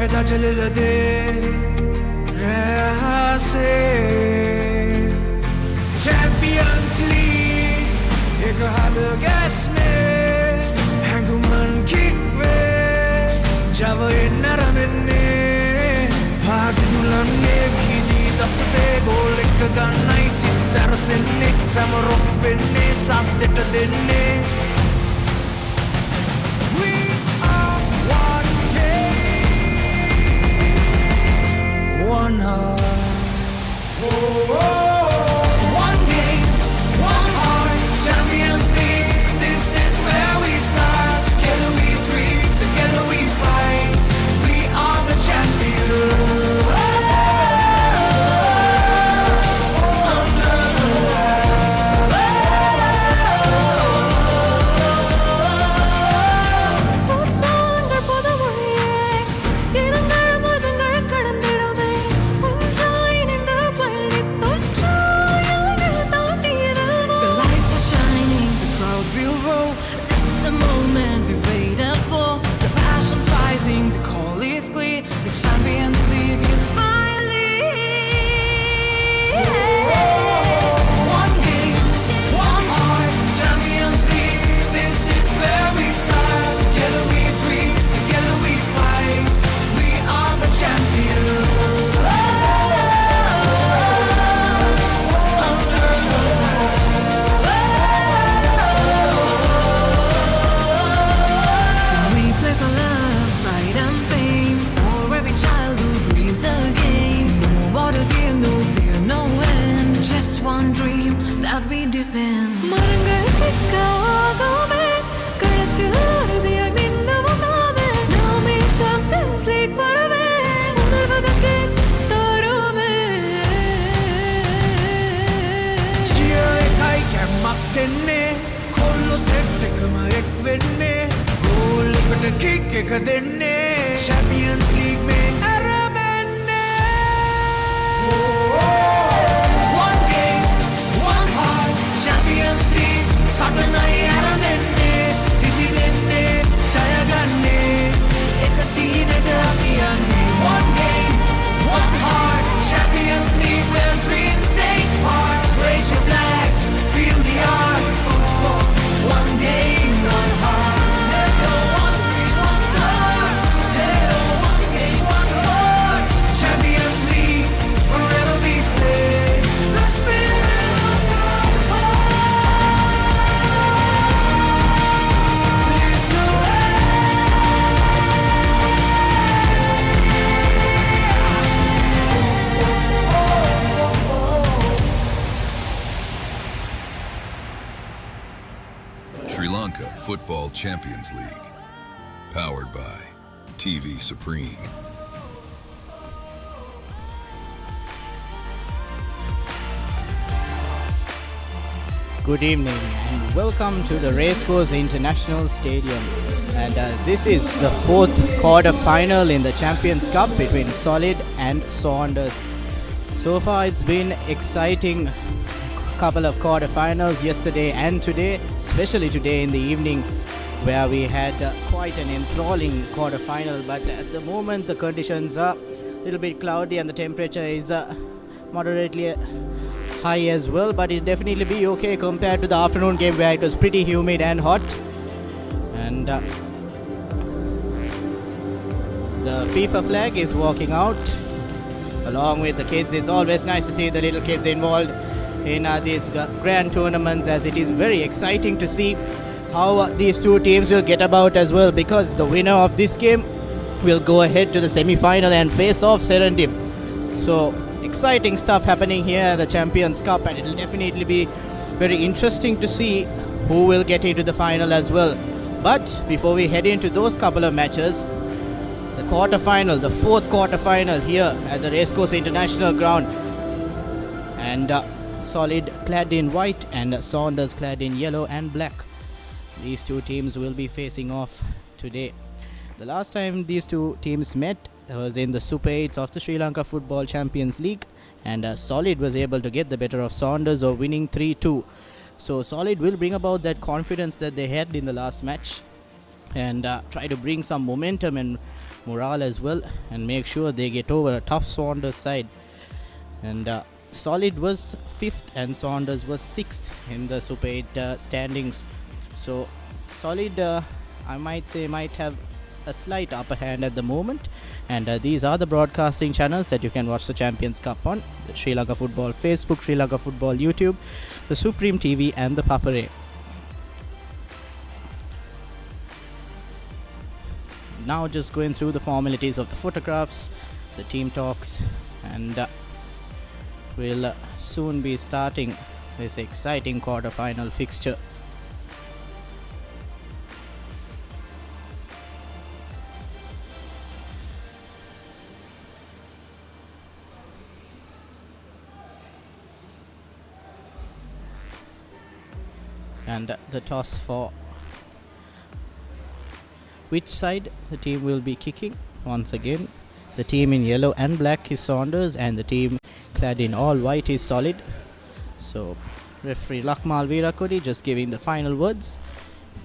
peda jalil de rase Champions League ek had gas mein hanguman kick pe jab naramne bhag dulanne bhidi dasde goal ek gannai sit sarasenne samarok wenne saddeta denne one heart, one game, one heart, Champions League. This is where we start. Together we dream, together we fight. We are the champions. Champions League mein aramenne one game, one heart, Champions League satanai aramenne hidi denne jaya ganne ek seenata apiyanne one game, one heart, Champions League where dreams take part raise your flags, feel the art one game, one heart Sri Lanka Football Champions League, powered by TV Supreme. Good evening and welcome to the Racecourse International Stadium. And this is the fourth quarter-final in the Champions Cup between Solid and Saunders. So far it's been exciting couple of quarter-finals yesterday and today, especially today in the evening, where we had quite an enthralling quarter-final. But at the moment the conditions are a little bit cloudy and the temperature is moderately high as well, but it'll definitely be okay compared to the afternoon game where it was pretty humid and hot. And the FIFA flag is walking out along with the kids. It's always nice to see the little kids involved in these grand tournaments, as it is very exciting to see how these two teams will get about as well, because the winner of this game will go ahead to the semi-final and face off Serendip. So exciting stuff happening here at the Champions Cup, and it will definitely be very interesting to see who will get into the final as well. But before we head into those couple of matches, the quarter-final, the fourth quarter-final here at the Racecourse International Ground, and Solid clad in white and Saunders clad in yellow and black. These two teams will be facing off today. The last time these two teams met was in the Super 8 of the Sri Lanka Football Champions League, and Solid was able to get the better of Saunders, or winning 3-2. So Solid will bring about that confidence that they had in the last match and try to bring some momentum and morale as well and make sure they get over a tough Saunders side. And Solid was 5th and Saunders was 6th in the Super 8 standings. So Solid, I might say, might have a slight upper hand at the moment. And these are the broadcasting channels that you can watch the Champions Cup on: the Sri Lanka Football Facebook, Sri Lanka Football YouTube, the Supreme TV and the Papare. Now just going through the formalities of the photographs, the team talks, and we'll soon be starting this exciting quarter-final fixture. And the toss for which side the team will be kicking. Once again, the team in yellow and black is Saunders and the team clad in all white is Solid. So referee Lakmal Veerakodi just giving the final words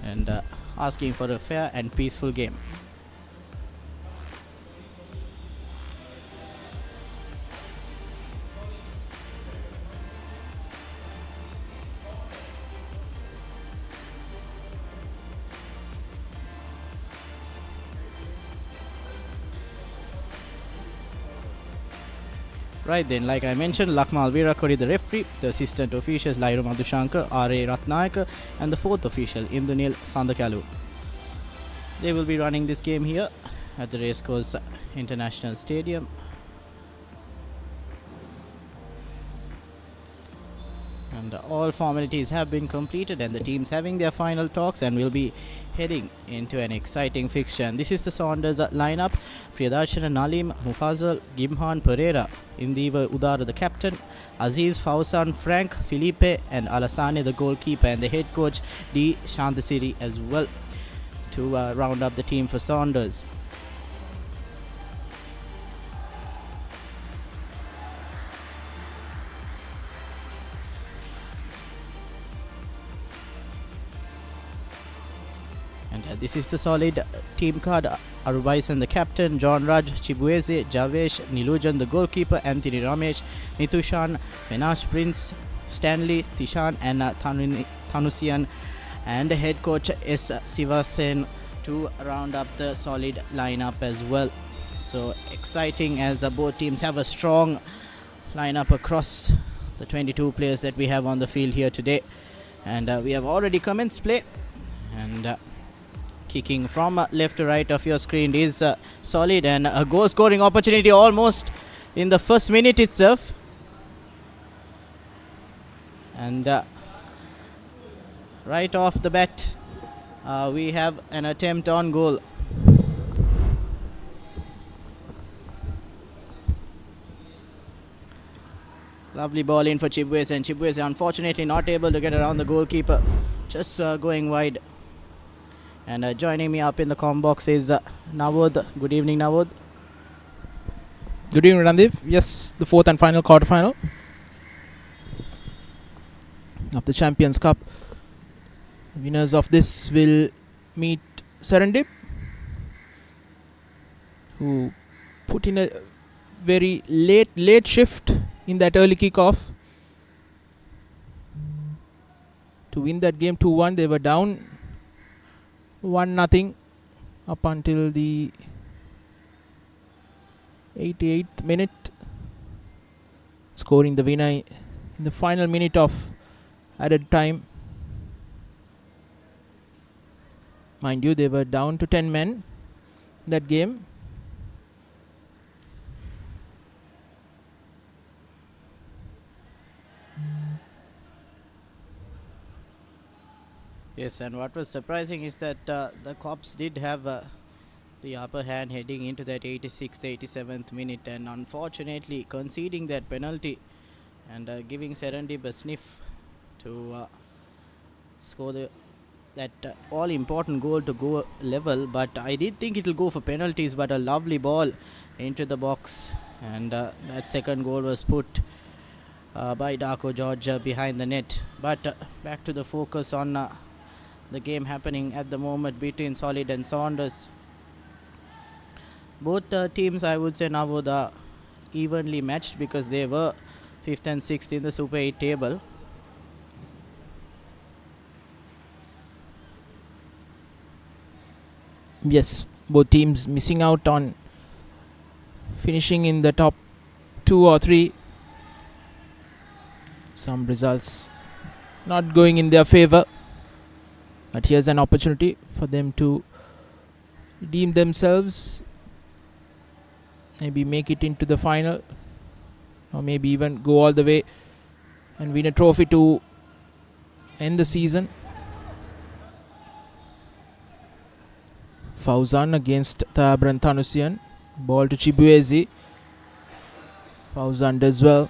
and asking for a fair and peaceful game. Right then, like I mentioned, Lakmal Veerakodi the referee, the assistant officials Lairu Madhushankar, R.A. Ratnayaka and the 4th official Indunil Sandakalu. They will be running this game here at the Racecourse International Stadium. And all formalities have been completed and the teams having their final talks and will be heading into an exciting fixture. And this is the Saunders lineup: Priyadarshana Nalim, Mufazal, Gimhan Pereira, Indiva Udara the captain, Aziz Fausan, Frank, Felipe and Alassane the goalkeeper, and the head coach D. Shantasiri as well to round up the team for Saunders. This is the Solid team card: Arubaisan the captain, John Raj, Chibueze, Javesh, Nilujan the goalkeeper, Anthony Ramesh, Nitushan, Menash Prince, Stanley, Tishan and Tanusian, and the head coach S. Sivasen to round up the Solid lineup as well. So exciting as both teams have a strong lineup across the 22 players that we have on the field here today. And we have already commenced play, and kicking from left to right of your screen is Solid, and a goal scoring opportunity almost in the first minute itself. And right off the bat we have an attempt on goal. Lovely ball in for Chibueze, and Chibueze unfortunately not able to get around the goalkeeper, just going wide. And joining me up in the comm box is Navod. Good evening, Navod. Good evening, Randeep. Yes, the 4th and final quarterfinal of the Champions Cup. The winners of this will meet Serendip, who put in a very late shift in that early kickoff to win that game 2-1. They were down 1-0 up until the 88th minute, scoring the winner in the final minute of added time. Mind you, they were down to 10 men in that game. Yes, and what was surprising is that the Cops did have the upper hand heading into that 86th, 87th minute, and unfortunately conceding that penalty and giving Serendip a sniff to score that all-important goal to go level. But I did think it will go for penalties, but a lovely ball into the box, and that second goal was put by Darko George behind the net. But back to the focus on the game happening at the moment between Solid and Saunders. Both teams, I would say, now are evenly matched because they were 5th and 6th in the Super 8 table. Yes, both teams missing out on finishing in the top 2 or 3. Some results not going in their favor, but here's an opportunity for them to redeem themselves, maybe make it into the final, or maybe even go all the way and win a trophy to end the season. Fauzan against Tabran Tanusian. Ball to Chibuezi. Fauzan does well.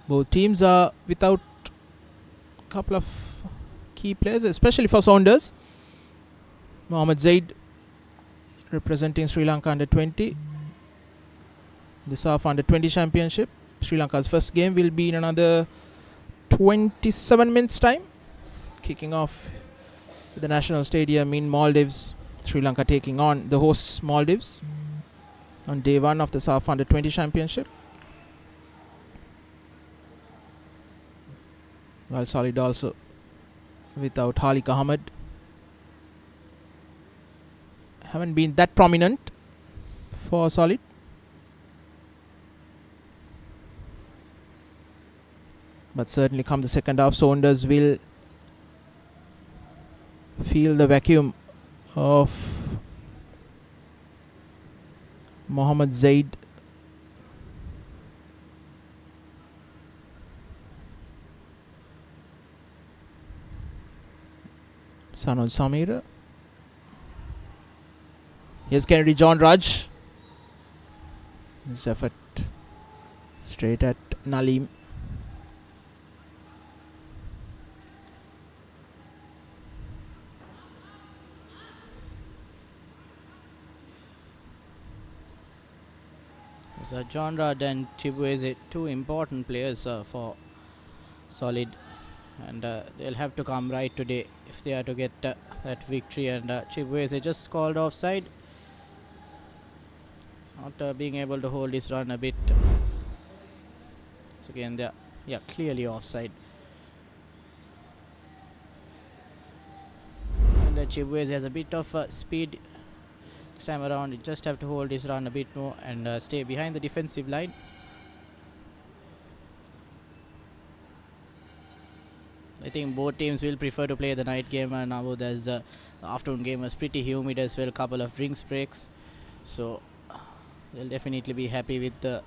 Both teams are without a couple of key players, especially for Saunders. Mohammad Zaid representing Sri Lanka under 20. The SAF under 20 championship. Sri Lanka's first game will be in another 27 minutes time. Kicking off at the National Stadium in Maldives. Sri Lanka taking on the hosts Maldives on day 1 of the SAF under 20 championship. Well, Solid also without Halik Ahmed. Haven't been that prominent for Solid. But certainly come the second half, Saunders will feel the vacuum of Mohammad Zaid. Sanul Samir. Here's Kennedy John Raj. This effort straight at Nalim. So John Rad and Chibueze, two important players for Solid, and they'll have to come right today if they are to get that victory. And Chibueze just called offside, not being able to hold his run a bit. So again, they're clearly offside. And Chibueze has a bit of speed. Next time around, you just have to hold his run a bit more and stay behind the defensive line. I think both teams will prefer to play the night game, and now there's the afternoon game was pretty humid as well, couple of drinks breaks, so they'll definitely be happy with the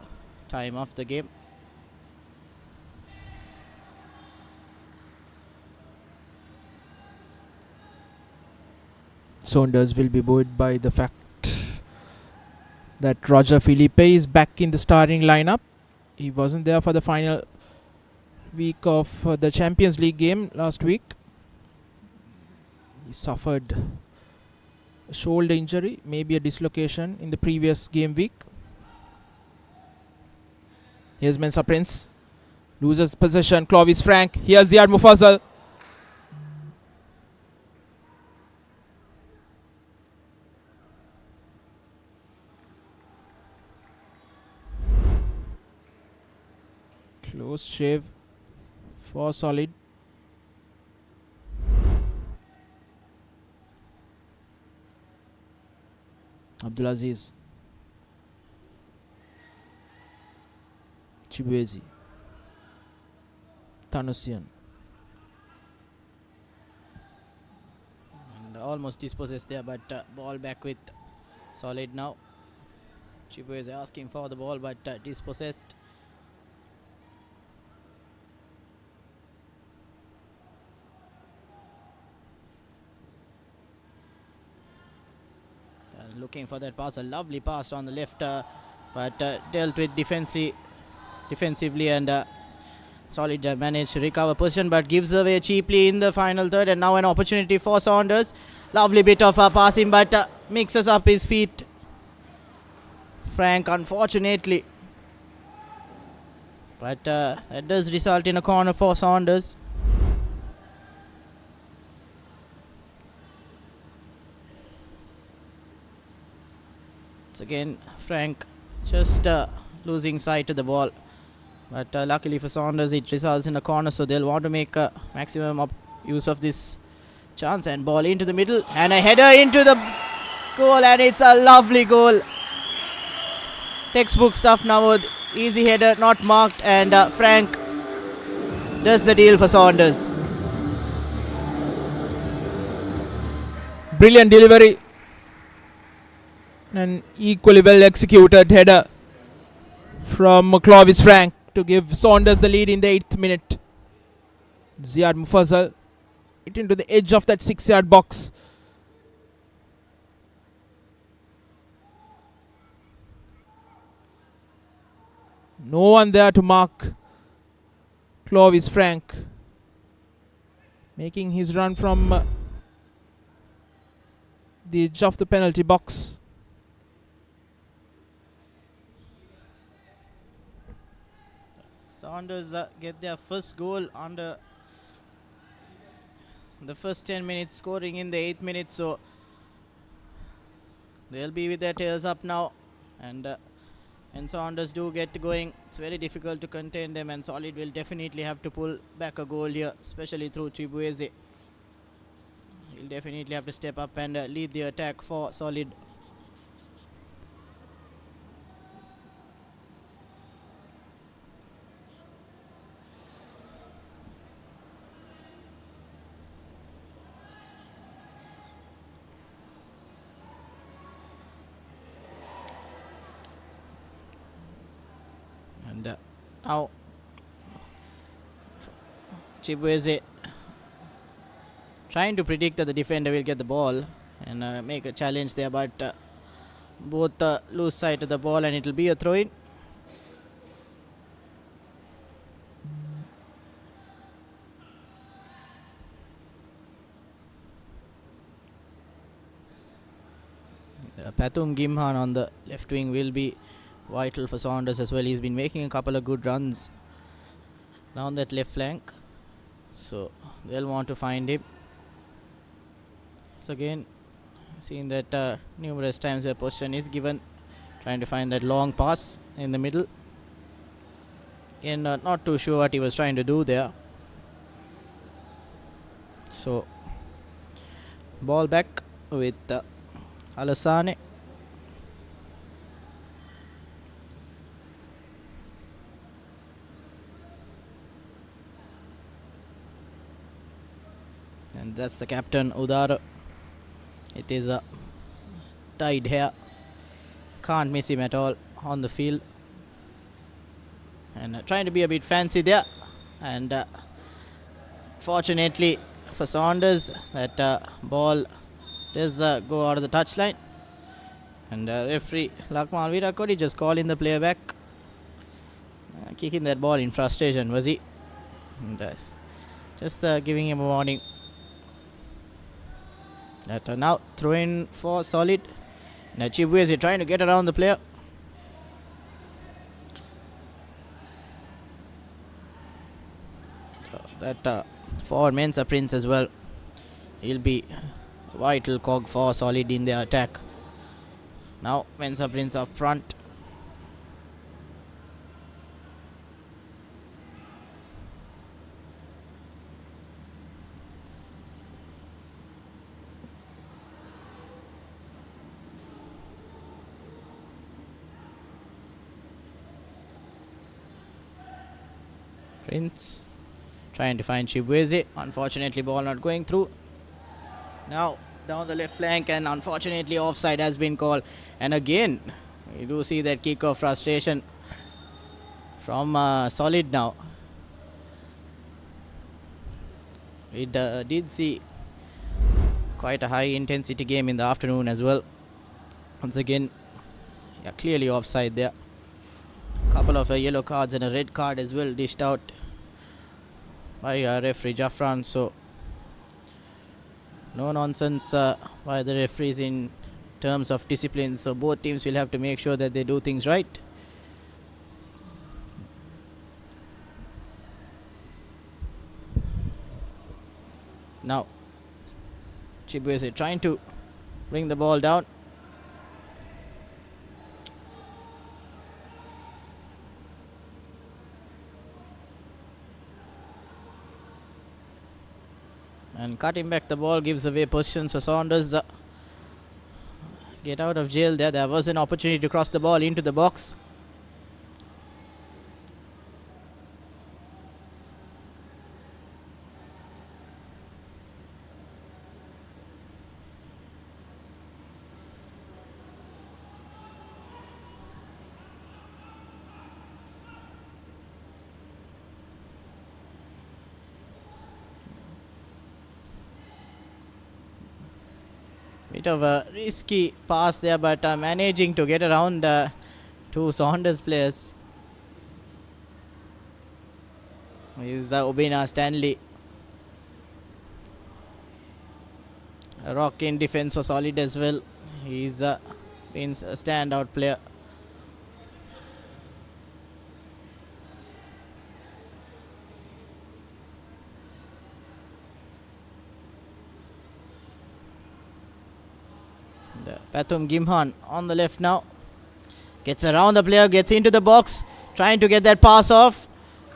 time of the game. Saunders will be buoyed by the fact that Roger Felipe is back in the starting lineup. He wasn't there for the final week of the Champions League game last week. He suffered a shoulder injury, maybe a dislocation in the previous game week. Here's Mensa Prince. Loses possession. Clovis Frank. Here's Ziad Mufazzal. Close shave for Solid. Abdulaziz. Chibuezi. Tanusian. And almost dispossessed there, but ball back with Solid now. Chibueze asking for the ball, but dispossessed. Looking for that pass, a lovely pass on the left, but dealt with defensively, and Solid managed to recover position, but gives away cheaply in the final third. And now an opportunity for Saunders. Lovely bit of passing, but mixes up his feet. Frank, unfortunately. But that does result in a corner for Saunders. It's again Frank just losing sight of the ball. But luckily for Saunders, it results in a corner, so they'll want to make maximum use of this chance. And ball into the middle, and a header into the goal, and it's a lovely goal. Textbook stuff now, with easy header, not marked, and Frank does the deal for Saunders. Brilliant delivery. An equally well executed header from Clovis Frank to give Saunders the lead in the 8th minute. Ziad Mufazzal it into the edge of that 6-yard box. No one there to mark Clovis Frank, making his run from the edge of the penalty box. Saunders get their first goal under the first 10 minutes, scoring in the 8th minute, so they'll be with their tails up now. And Saunders do get going, it's very difficult to contain them, and Solid will definitely have to pull back a goal here, especially through Chibueze. He'll definitely have to step up and lead the attack for Solid. And now Chibueze trying to predict that the defender will get the ball and make a challenge there, but both lose sight of the ball, and it will be a throw-in. Pathum Gimhan on the left wing will be vital for Saunders as well. He's been making a couple of good runs down that left flank, so they'll want to find him. So again, seen that numerous times where position is given, trying to find that long pass in the middle. Again, not too sure what he was trying to do there. So ball back with Alassane. And that's the captain, Udara. It is tied here. Can't miss him at all on the field. And trying to be a bit fancy there. And fortunately for Saunders, that ball does go out of the touchline. And referee Lakmal Virakodi just calling the player back. Kicking that ball in frustration, was he? And just giving him a warning. That now throw in for Solid. Now Chibueze trying to get around the player. That for Mensa Prince as well. He'll be vital cog for Solid in their attack. Now Mensa Prince up front. Prince trying to find Chibueze. Unfortunately, ball not going through. Now down the left flank, and unfortunately offside has been called. And again, you do see that kick of frustration from Solid now. We did see quite a high intensity game in the afternoon as well. Once again, yeah, clearly offside there. Couple of yellow cards and a red card as well dished out by referee Jaffran, so no nonsense by the referees in terms of discipline, so both teams will have to make sure that they do things right. Now Chibueze trying to bring the ball down. And cutting back the ball gives away position, so Saunders get out of jail there. There was an opportunity to cross the ball into the box. Bit of a risky pass there, but managing to get around two Saunders players. Is Obina Stanley. A rock in defense was solid as well. He's been a standout player. Pathum Gimhan on the left now. Gets around the player, gets into the box, trying to get that pass off.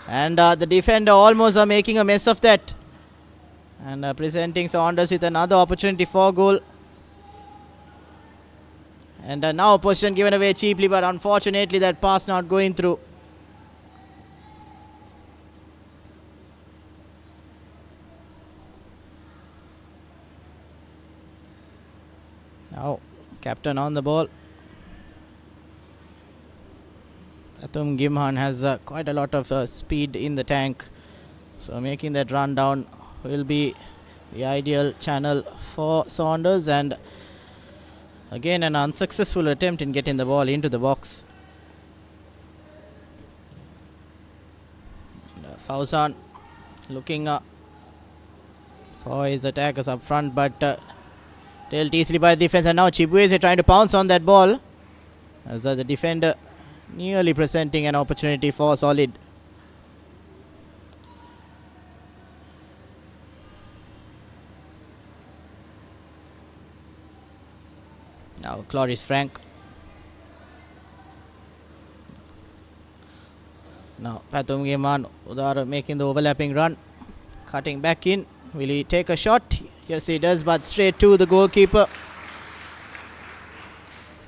And the defender almost making a mess of that. And presenting Saunders with another opportunity for goal. And now position given away cheaply, but unfortunately that pass not going through. Now captain on the ball. Pathum Gimhan has quite a lot of speed in the tank, so making that run down will be the ideal channel for Saunders. And again an unsuccessful attempt in getting the ball into the box. Fauzan looking for his attackers up front, but dealt easily by the defense. And now Chibueze trying to pounce on that ball, as the defender nearly presenting an opportunity for solid. Now Cloris Frank. Now Pathum Gimhan Udar making the overlapping run, cutting back in. Will he take a shot? Yes, he does, but straight to the goalkeeper.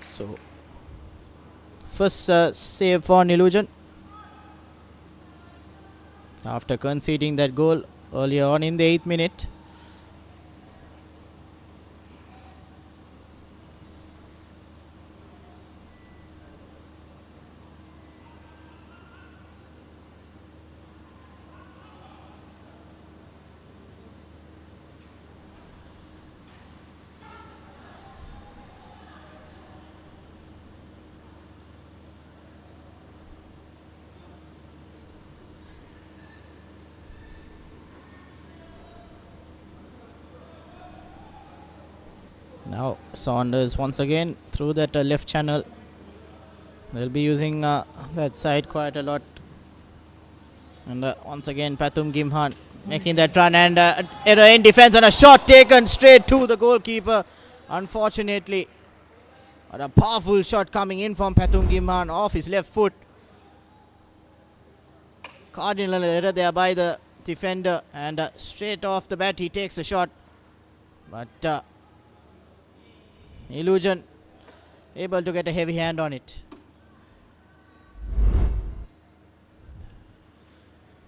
So first save for Nilujan after conceding that goal earlier on in the 8th minute. Now Saunders once again through that left channel. They'll be using that side quite a lot. And once again Pathum Gimhan making that run, and error in defense and a shot taken straight to the goalkeeper. Unfortunately, but a powerful shot coming in from Pathum Gimhan off his left foot. Cardinal error there by the defender, and straight off the bat he takes the shot. But Illusion able to get a heavy hand on it.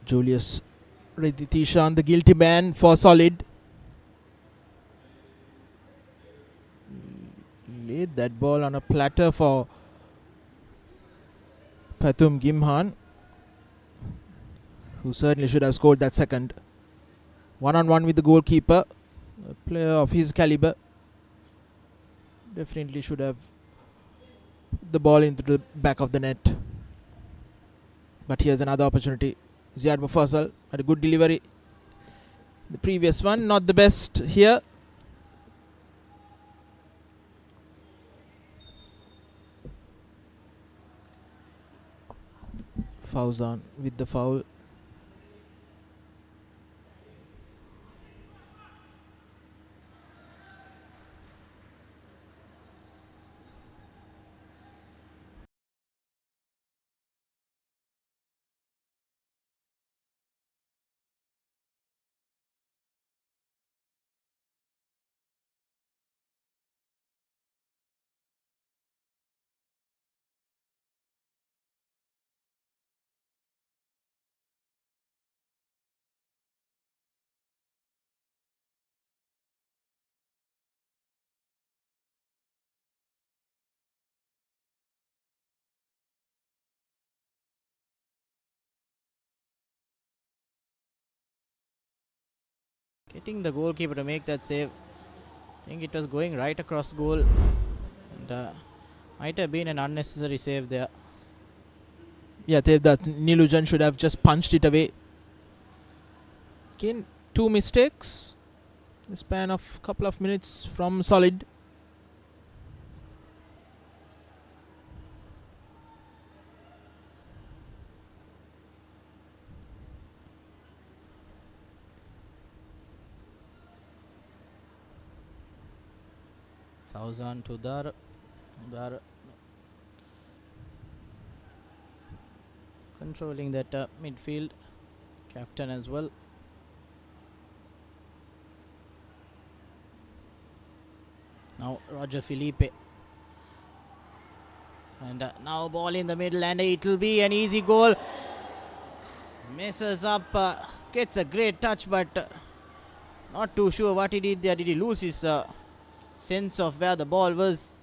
Julius Redithishan, the guilty man for solid. Laid that ball on a platter for Pathum Gimhan, who certainly should have scored that second. One-on-one with the goalkeeper. A player of his caliber definitely should have the ball into the back of the net. But here's another opportunity. Ziad Mufassal had a good delivery. The previous one not the best here. Fauzan with the foul. getting the goalkeeper to make that save. I think it was going right across goal, and might have been an unnecessary save there. Yeah, that Nilujan should have just punched it away. Again, 2 mistakes in the span of couple of minutes from Solid. Thousand to Dar controlling that midfield, captain as well. Now Roger Felipe, and now ball in the middle, and it will be an easy goal. Messes up, gets a great touch, but not too sure what he did there. Did he lose his sense of where the ball was?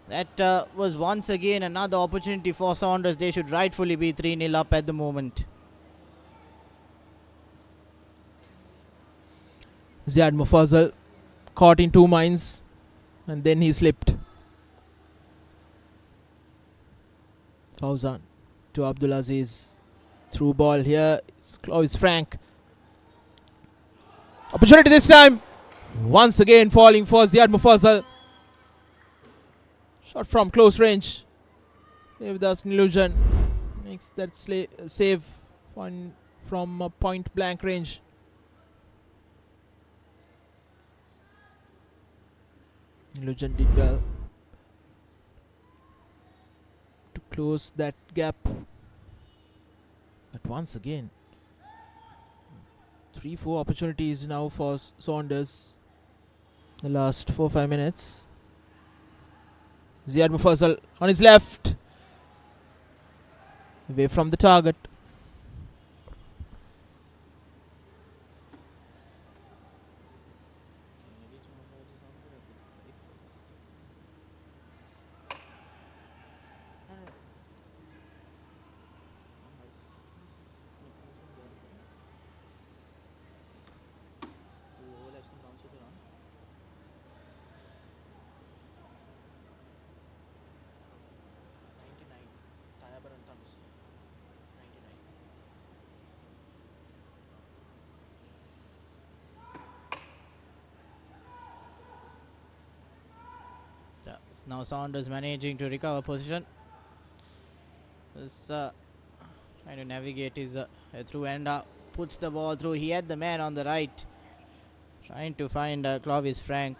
That was once again another opportunity for Saunders. They should rightfully be 3-0 up at the moment. Ziad Mufazzal caught in 2 minds, and then he slipped. Fauzan to Abdulaziz. Through ball here. It's Frank. Opportunity this time. Once again falling for Ziad Mufazzal. Shot from close range. Devdas Nilujan makes that save from point blank range. Nilujan did well to close that gap. But once again, 3-4 opportunities now for Saunders. The last 4-5 minutes. Ziad Mufazzal on his left. Away from the target. Now Saunders managing to recover position. Just trying to navigate his through, and puts the ball through. He had the man on the right, trying to find Clovis Frank.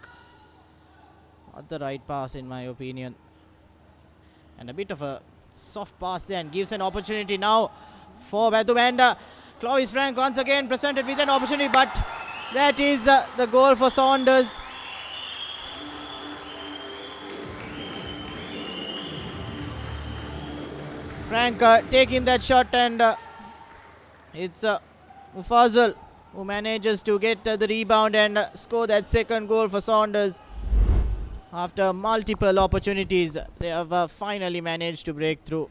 Not the right pass in my opinion, and a bit of a soft pass there, and gives an opportunity now for Badum, and Clovis Frank once again presented with an opportunity, but that is the goal for Saunders. Frank taking that shot, and it's Mufazzal who manages to get the rebound and score that second goal for Saunders. After multiple opportunities, they have finally managed to break through.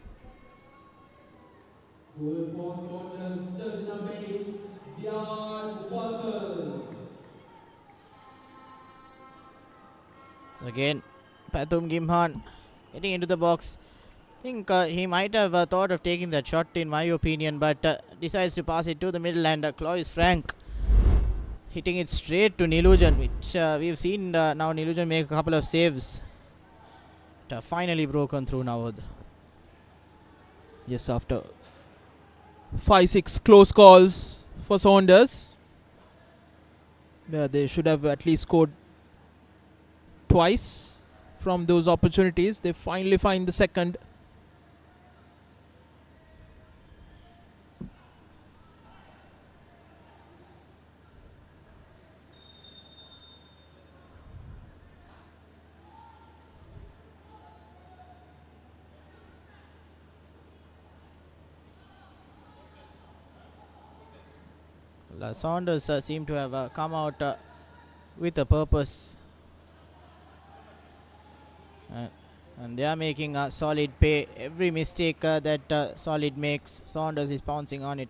Goal for Saunders, jersey number 8, Ziad Mufazzal. So again, Pathum Gimhan getting into the box. I think he might have thought of taking that shot in my opinion, but decides to pass it to the middle, and Clovis Frank hitting it straight to Nilujan, which we've seen now Nilujan make a couple of saves. Finally broken through now. Yes, after 5-6 close calls for Saunders, they should have at least scored twice from those opportunities. They finally find the second. Saunders seem to have come out with a purpose, and they are making a solid pay. Every mistake that solid makes, Saunders is pouncing on it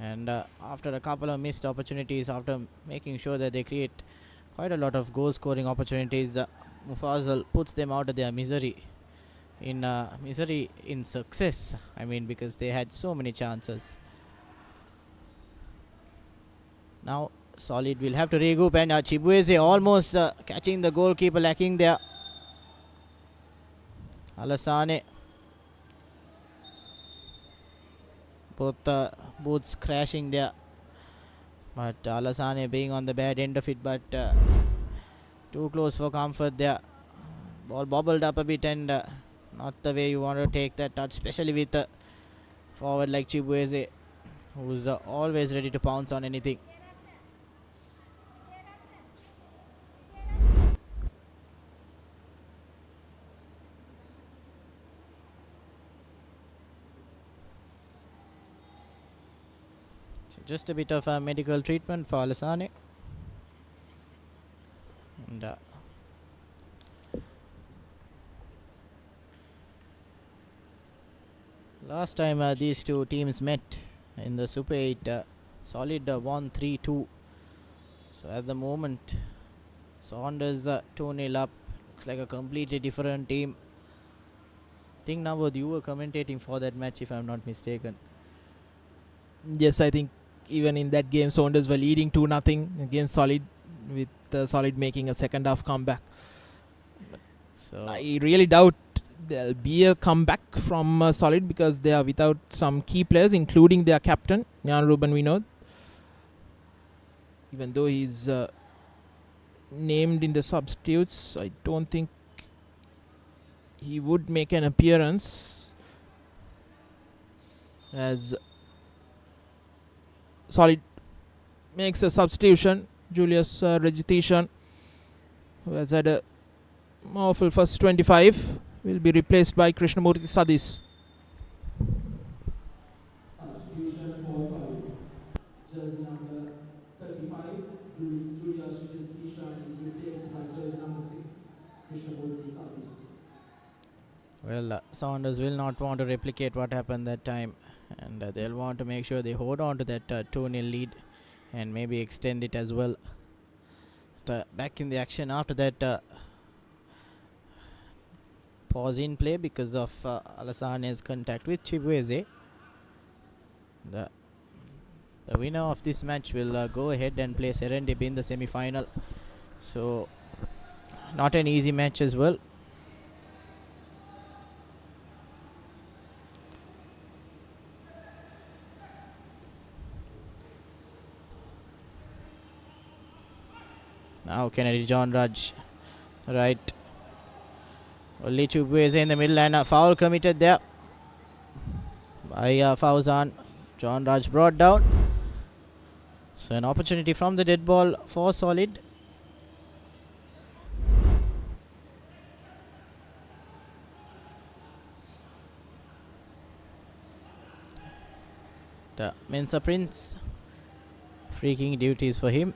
And after a couple of missed opportunities, after making sure that they create quite a lot of goal scoring opportunities, Mufazzal puts them out of their misery in success. I mean, because they had so many chances. Now Solid will have to regroup, and Chibueze almost catching the goalkeeper lacking there. Alassane, both boots crashing there, but Alassane being on the bad end of it, but too close for comfort there. Ball bobbled up a bit, and not the way you want to take that touch, especially with a forward like Chibueze, who's always ready to pounce on anything. So just a bit of a medical treatment for Alassane. And last time these two teams met in the Super 8, Solid won 3-2. So at the moment, Saunders 2-0 up. Looks like a completely different team. I think Nawad, you were commentating for that match, if I'm not mistaken. Yes, I think even in that game, Saunders were leading 2-0 against Solid, with Solid making a second half comeback. So I really doubt there'll be a comeback from Solid, because they are without some key players, including their captain, Jan Ruben Vinod. Even though he's named in the substitutes, I don't think he would make an appearance, as Solid makes a substitution. Julius Regitishan, who has had a awful first 25, will be replaced by Krishnamurti Sadis. Substitution for Solid. Jersey number 35, Julius Kishan is replaced by jersey number 6, Krishnamurti Sadis. well, Saunders will not want to replicate what happened that time, and they'll want to make sure they hold on to that 2-0 lead and maybe extend it as well. Back in the action after that pause in play because of Alassane's contact with Chibueze. The winner of this match will go ahead and play Serendip in the semi-final. So not an easy match as well. Now Kennedy John Raj, right. Only Chibueze in the middle, and a foul committed there by Fauzan. John Raj brought down. So an opportunity from the dead ball for Solid. The Mensa Prince, freaking duties for him.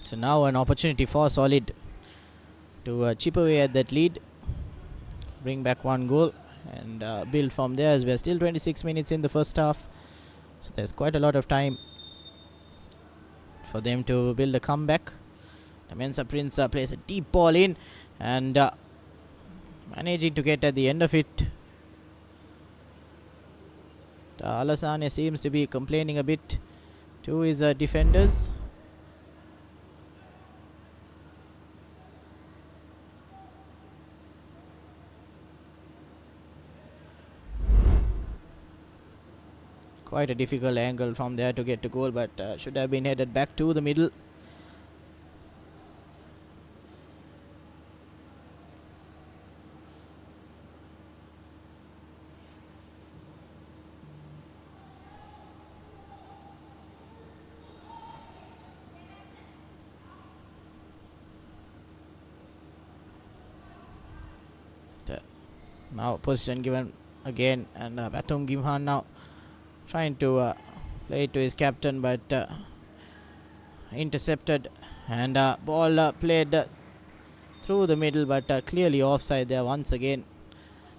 So now an opportunity for Solid to chip away at that lead, bring back one goal, and build from there, as we are still 26 minutes in the first half. So there's quite a lot of time for them to build a comeback. The Mensa Prince plays a deep ball in, and managing to get at the end of it. Alassane seems to be complaining a bit to his defenders. Quite a difficult angle from there to get to goal, but should have been headed back to the middle. Now position given again, and Batum Gimhan now trying to play it to his captain, but intercepted, and ball played through the middle, but clearly offside there once again.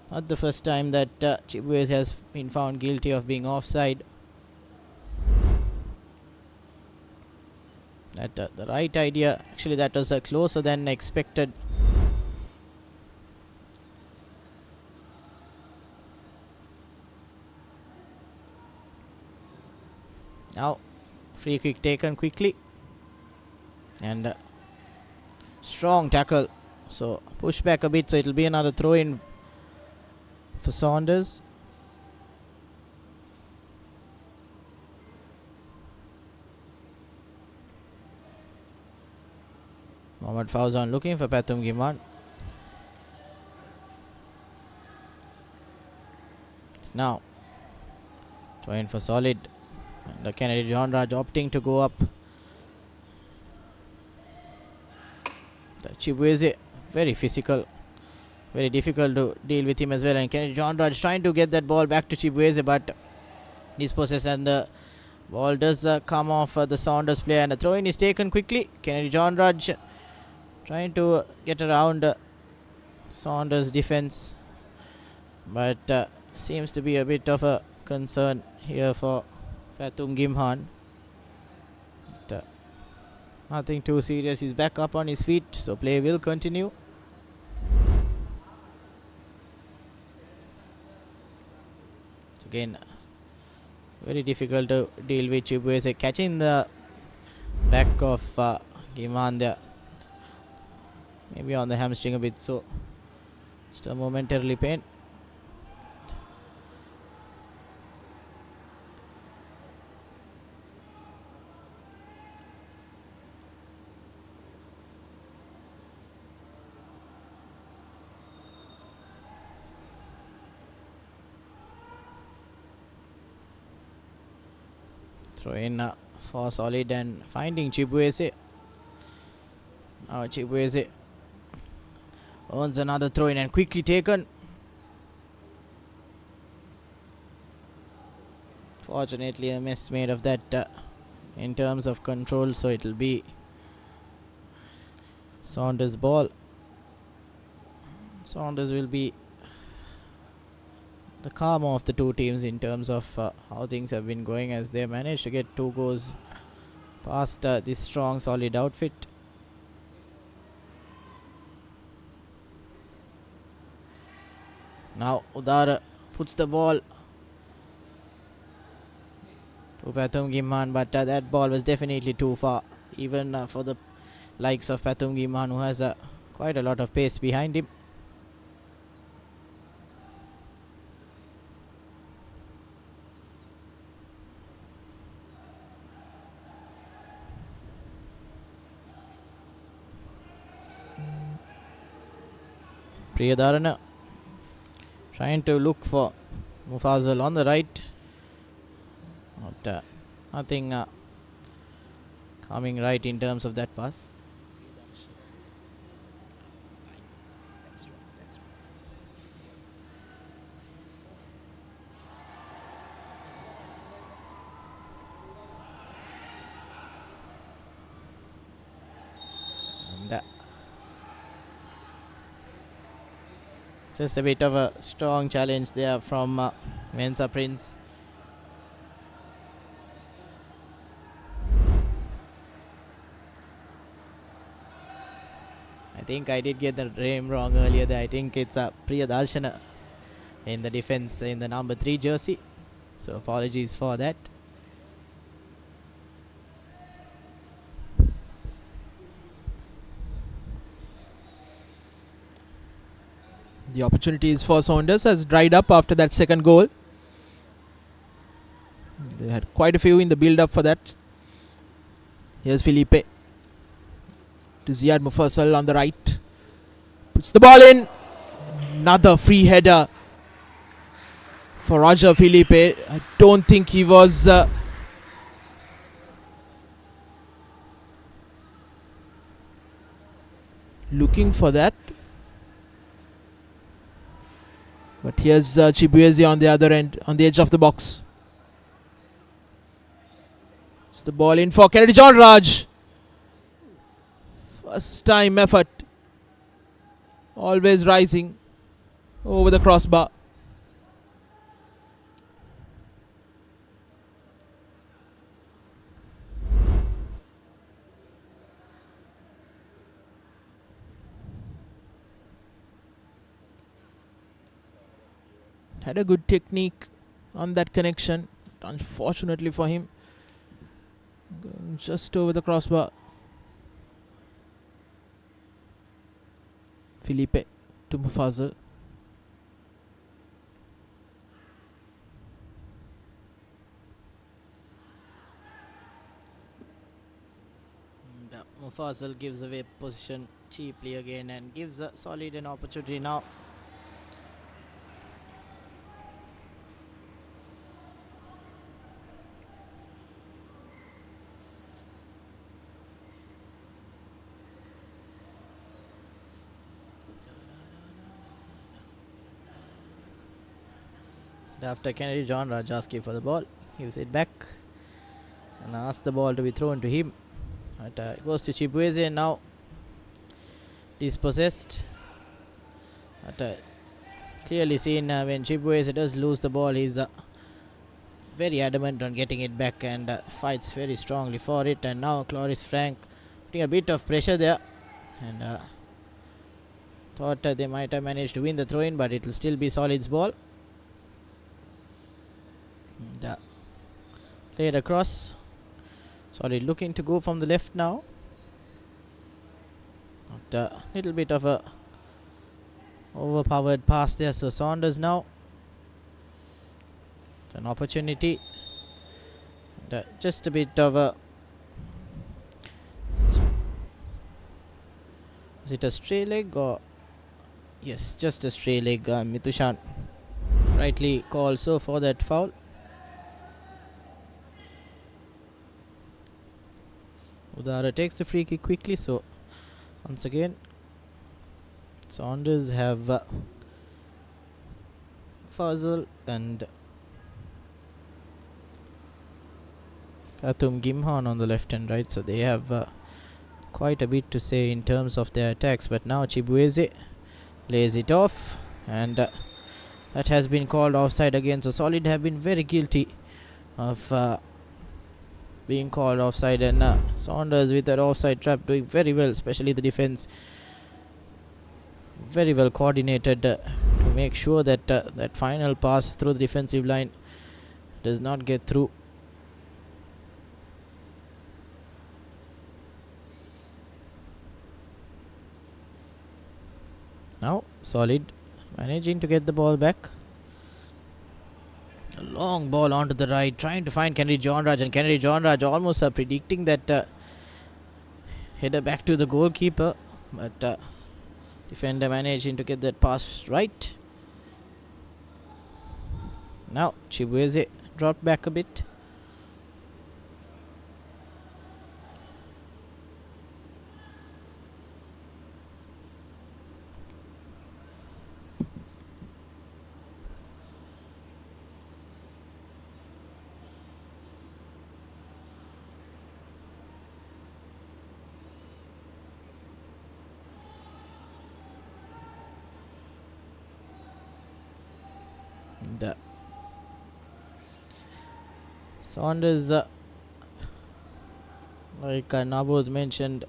Not the first time that Chibueze has been found guilty of being offside. That the right idea. Actually, that was closer than expected. Now, free kick taken quickly. And strong tackle. So, push back a bit. So, it will be another throw in for Saunders. Mohammad Fauzan looking for Pathum Gimhan. Now, throw in for Solid. And the Kennedy John Raj opting to go up. The Chibueze, very physical. Very difficult to deal with him as well. And Kennedy John Raj trying to get that ball back to Chibueze, but dispossessed, and the ball does come off the Saunders player, and the throw in is taken quickly. Kennedy John Raj trying to get around Saunders defense, but seems to be a bit of a concern here for Pathum Gimhan. But, nothing too serious. He's back up on his feet, so play will continue. Again, very difficult to deal with Chibueze, catching the back of Gimhan there. Maybe on the hamstring a bit, so still momentarily pain. Throw in for Solid and finding Chibueze. Now Chibueze earns another throw in and quickly taken. Fortunately, a mess made of that in terms of control, so it will be Saunders' ball. Saunders will be the calmer of the two teams in terms of how things have been going, as they managed to get 2 goals past this strong, solid outfit. Now Udara puts the ball to Pathum Gimhan, but that ball was definitely too far, even for the likes of Pathum Gimhan, who has quite a lot of pace behind him. Priyadarana trying to look for Mufazal on the right, but nothing coming right in terms of that pass. And just a bit of a strong challenge there from Mensa Prince. I think I did get the name wrong earlier there. I think it's Priya Darshana in the defense in the number 3 jersey. So apologies for that. The opportunities for Saunders has dried up after that second goal. They had quite a few in the build-up for that. Here's Felipe to Ziad Mufassal on the right. Puts the ball in. Another free header for Roger Felipe. I don't think he was looking for that. But here's Chibueze on the other end, on the edge of the box. It's the ball in for Kennedy John Raj. First time effort always rising over the crossbar. Had a good technique on that connection. Unfortunately for him, going just over the crossbar. Felipe to Mufazal. Mufazal gives away position cheaply again and gives Solid an opportunity now. After Kennedy, John Raj asking for the ball, gives it back and asks the ball to be thrown to him. It goes to Chibueze and now dispossessed. Clearly seen when Chibueze does lose the ball, he's very adamant on getting it back and fights very strongly for it. And now Cloris Frank putting a bit of pressure there and thought they might have managed to win the throw-in, but it will still be Solid's ball. And, played across. Solid looking to go from the left now. A little bit of a overpowered pass there. So Saunders now. It's an opportunity. And, just a bit of a. Is it a stray leg or? Yes, just a stray leg. Mitushan rightly called so for that foul. Udara takes the free kick quickly, so once again Saunders have Fazal and Tatum Gimhan on the left and right, so they have quite a bit to say in terms of their attacks. But now Chibueze lays it off and that has been called offside again. So Solid have been very guilty of being called offside, and Saunders with that offside trap doing very well, especially the defense very well coordinated to make sure that that final pass through the defensive line does not get through. Now Solid managing to get the ball back. A long ball onto the right, trying to find Kennedy John Raj, and Kennedy John Raj almost predicting that header back to the goalkeeper, but defender managing to get that pass right. Now Chibueze dropped back a bit. Saunders, like Nabod mentioned,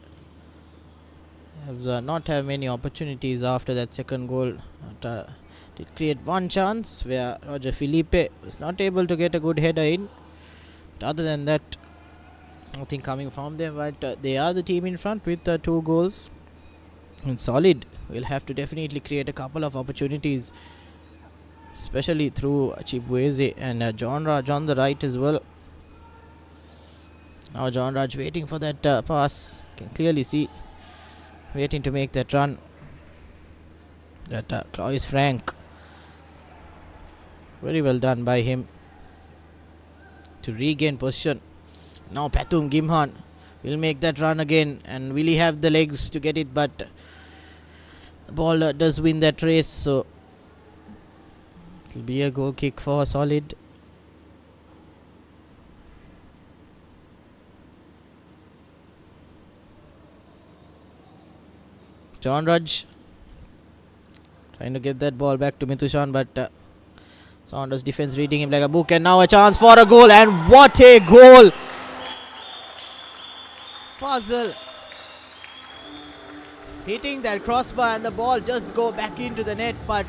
have not have many opportunities after that second goal. Did create one chance where Roger Felipe was not able to get a good header in. But other than that, nothing coming from them. But they are the team in front with 2 goals. And Solid will have to definitely create a couple of opportunities, especially through Chibueze and John Raj on the right as well. Now John Raj waiting for that pass. Can clearly see waiting to make that run. That Clovis Frank, very well done by him to regain position. Now Patum Gimhan will make that run again, and will he have the legs to get it? But the ball does win that race, so it will be a goal kick for Solid. John Raj Trying to get that ball back to Mithushan, but Saunders defense reading him like a book, and now a chance for a goal, and what a goal! Fazal hitting that crossbar and the ball just go back into the net, but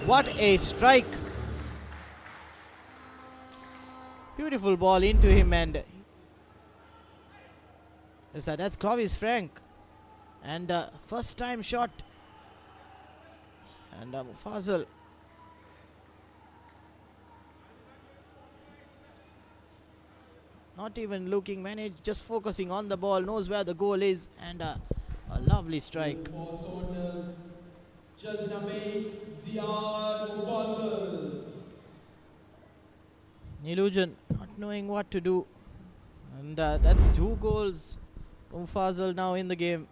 what a strike! Beautiful ball into him, and that's Clovis Frank, and first time shot, and Fazal not even looking, managed, just focusing on the ball, knows where the goal is, and a lovely strike. For Saunders, jersey number 8, Ziad Fazal. Nilujan not knowing what to do, and that's 2 goals from Fazal now in the game.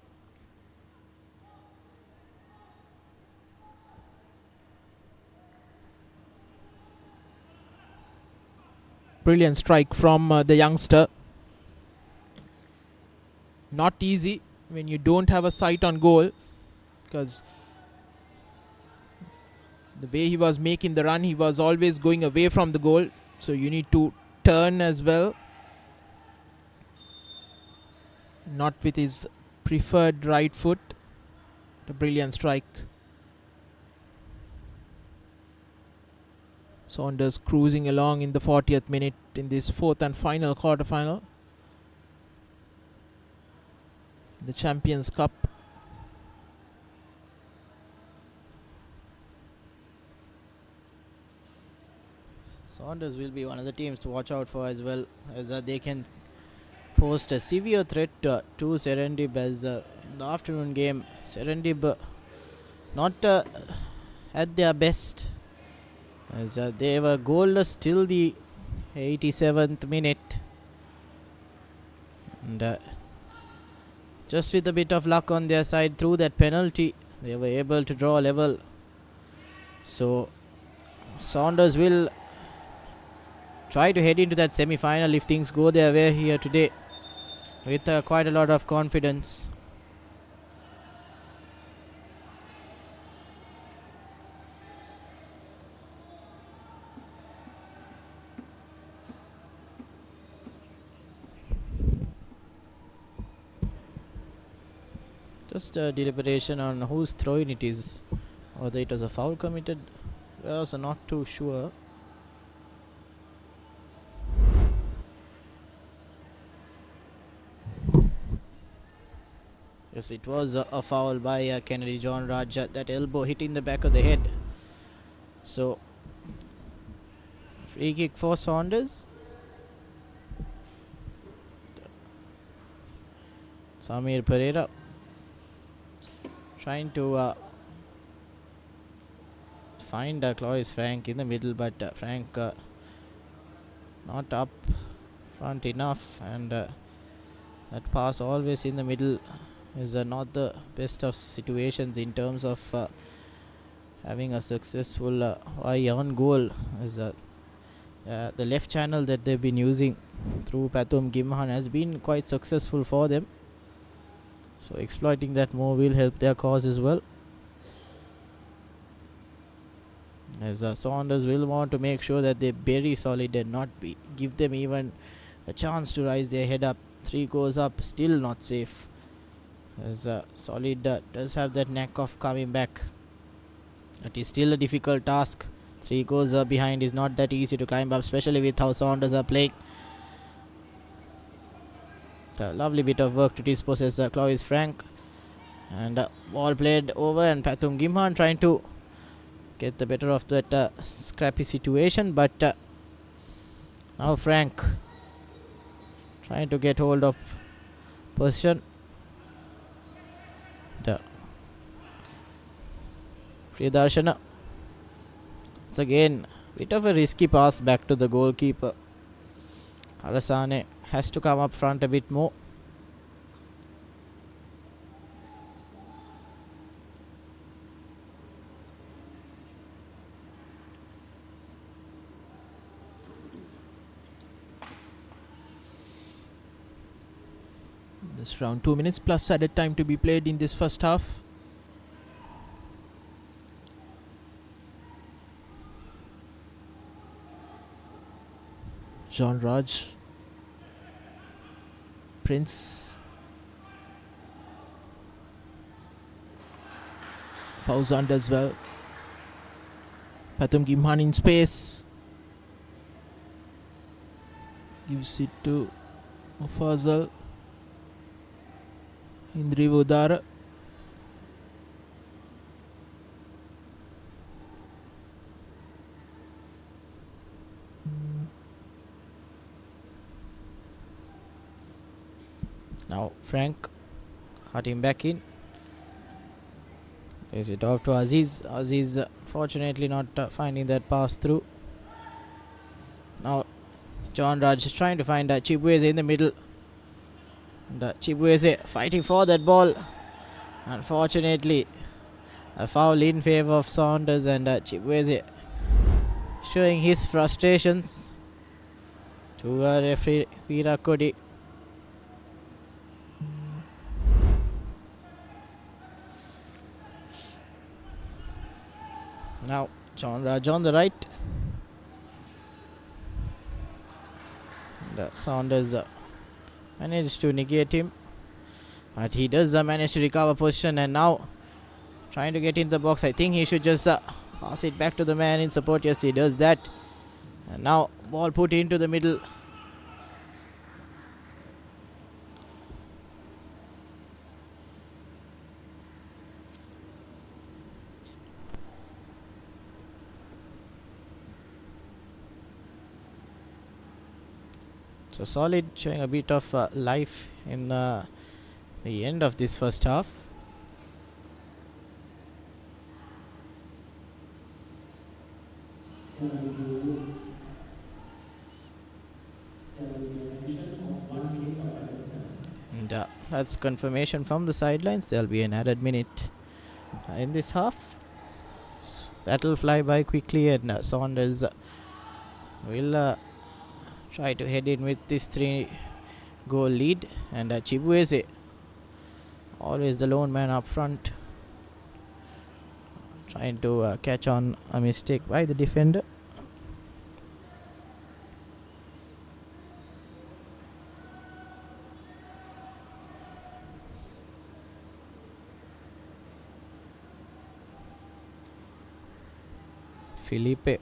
Brilliant strike from the youngster. Not easy when you don't have a sight on goal, because the way he was making the run, he was always going away from the goal, so you need to turn as well, not with his preferred right foot. A brilliant strike. Saunders cruising along in the 40th minute in this 4th and final quarter-final, the Champions Cup. Saunders will be one of the teams to watch out for as well, as they can post a severe threat to Serendib, as in the afternoon game Serendib not at their best, as they were goalless till the 87th minute, and just with a bit of luck on their side through that penalty, they were able to draw level. So Saunders will try to head into that semi-final if things go their way here today with quite a lot of confidence. Just deliberation on whose throwing it is, whether it was a foul committed. We are also not too sure. Yes, it was a foul by Kennedy John Raj. That elbow hitting the back of the head. So, free kick for Saunders. Samir Pereira trying to find Clovis Frank in the middle, but Frank not up front enough, and that pass always in the middle is not the best of situations in terms of having a successful eye on goal, as the left channel that they've been using through Pathum Gimhan has been quite successful for them. So exploiting that more will help their cause as well, as Saunders will want to make sure that they bury solid and not give them even a chance to rise their head up. 3 goes up, still not safe, as Solid does have that knack of coming back. It is still a difficult task. 3 goals behind is not that easy to climb up, especially with how Saunders are playing. A lovely bit of work to dispossess Clovis Frank, and ball played over, and Pathum Gimhan trying to get the better of that scrappy situation, but now Frank trying to get hold of position. Priyadarshana, it's again bit of a risky pass back to the goalkeeper. Harasane has to come up front a bit more. This round 2 minutes plus added time to be played in this first half. John Raj. Prince. Fauzand as well. Pathum Gimhan in space. Gives it to Mufazal. Indri Udara. Now Frank. Cut him back in. Is it off to Aziz? Aziz fortunately not finding that pass through. Now John Raj is trying to find Chibueze in the middle. And Chibueze fighting for that ball. Unfortunately, a foul in favour of Saunders, and Chibueze showing his frustrations to referee Veera Kodi. Now John Raj on the right. And Saunders managed to negate him, but he does manage to recover position, and now trying to get in the box. I think he should just pass it back to the man in support. Yes, he does that. And now ball put into the middle. So Solid showing a bit of life in the end of this first half. And that's confirmation from the sidelines. There'll be an added minute in this half. So that'll fly by quickly, and Saunders will try to head in with this 3-goal lead. And Chibueze, always the lone man up front, trying to catch on a mistake by the defender. Felipe,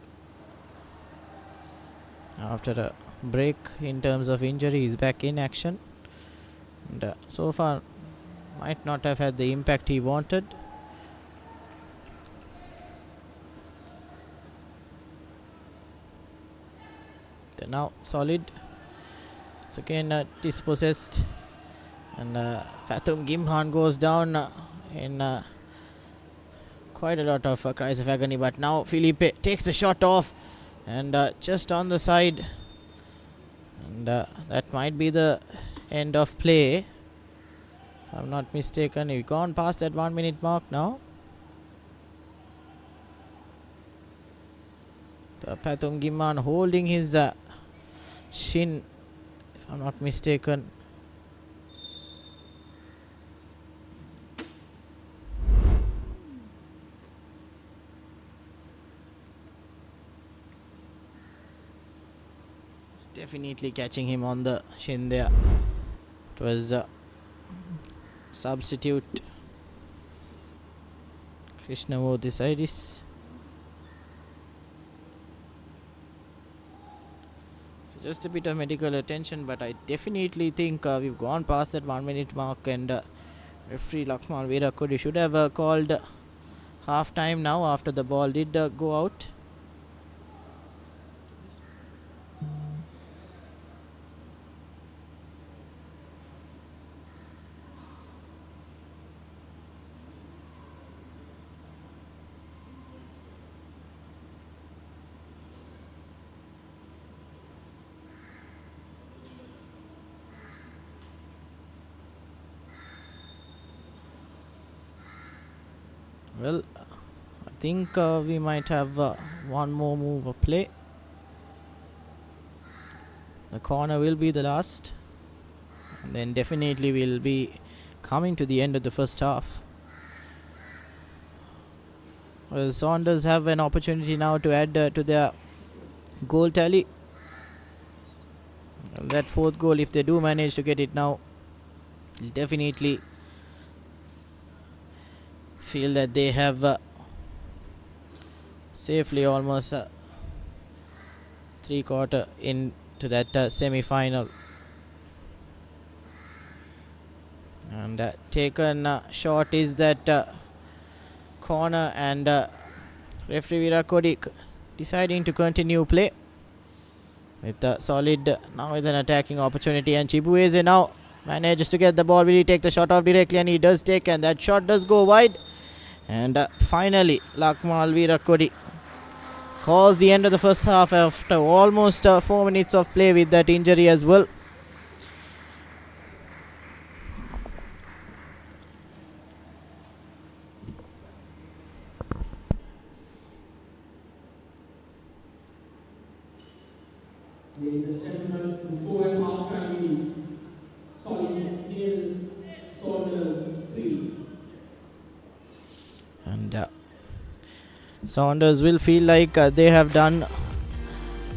after a break in terms of injury, is back in action, and so far might not have had the impact he wanted. They're now Solid. It's again dispossessed, and Pathum Gimhan goes down in quite a lot of cries of agony, but now Felipe takes the shot off, and just on the side, and that might be the end of play, if I'm not mistaken. We've gone past that 1 minute mark now. Pathum Gimhan holding his shin, if I'm not mistaken. Definitely catching him on the shin there. It was substitute Krishnamurthy Sidis. So just a bit of medical attention, but I definitely think we've gone past that 1 minute mark, and referee Lakshman Veera Kodi should have called half time now after the ball did go out. Well, I think we might have one more move of play. The corner will be the last, and then definitely we'll be coming to the end of the first half. Well, Saunders have an opportunity now to add to their goal tally. And that fourth goal, if they do manage to get it now, will definitely feel that they have safely almost 3/4 into that semi-final. And taken short is that corner, and referee Virakodi deciding to continue play with a solid, now with an attacking opportunity, and Chibueze now manages to get the ball. Will he take the shot off directly? And he does take, and that shot does go wide. And finally Lakmal Virakodi calls the end of the first half after almost 4 minutes of play with that injury as well. Ladies and gentlemen, the score at half time is Solid 0, Saunders 3. And Saunders will feel like they have done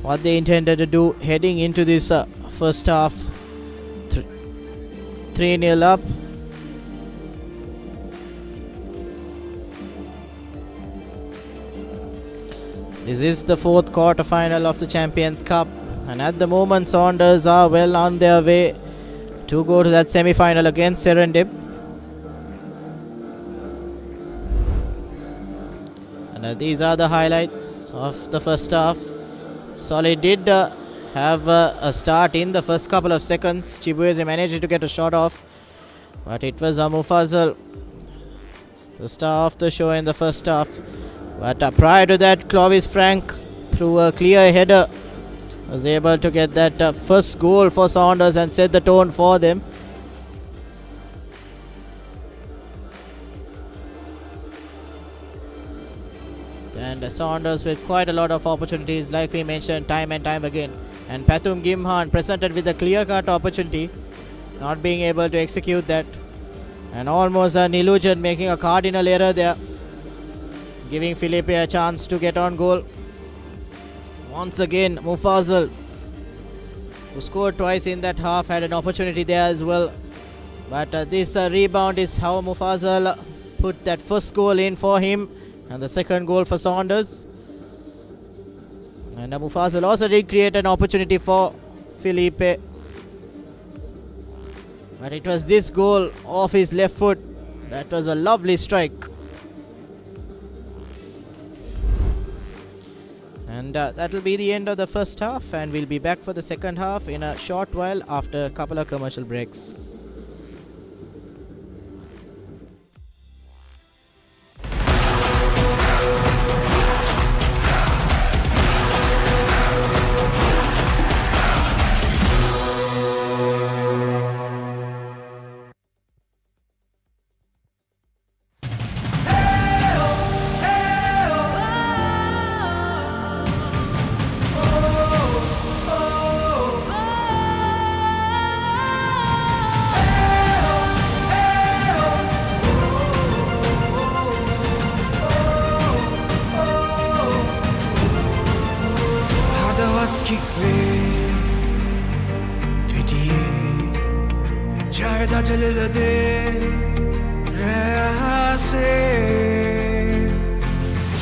what they intended to do heading into this first half. 3-0 up. This is the fourth quarter final of the Champions Cup, and at the moment Saunders are well on their way to go to that semi-final against Serendip. And these are the highlights of the first half. Solid did have a start in the first couple of seconds. Chibueze managed to get a shot off, but it was Mufazal, the star of the show in the first half. But prior to that, Clovis Frank, through a clear header, was able to get that first goal for Saunders and set the tone for them. And Saunders with quite a lot of opportunities, like we mentioned time and time again. And Pathum Gimhan presented with a clear-cut opportunity, not being able to execute that. And almost Nilujan making a cardinal error there, giving Felipe a chance to get on goal. Once again, Mufazal, who scored twice in that half, had an opportunity there as well. But this rebound is how Mufazal put that first goal in for him, and the second goal for Saunders. And Mufazal also did create an opportunity for Felipe, but it was this goal off his left foot. That was a lovely strike. And that will be the end of the first half, and we'll be back for the second half in a short while after a couple of commercial breaks.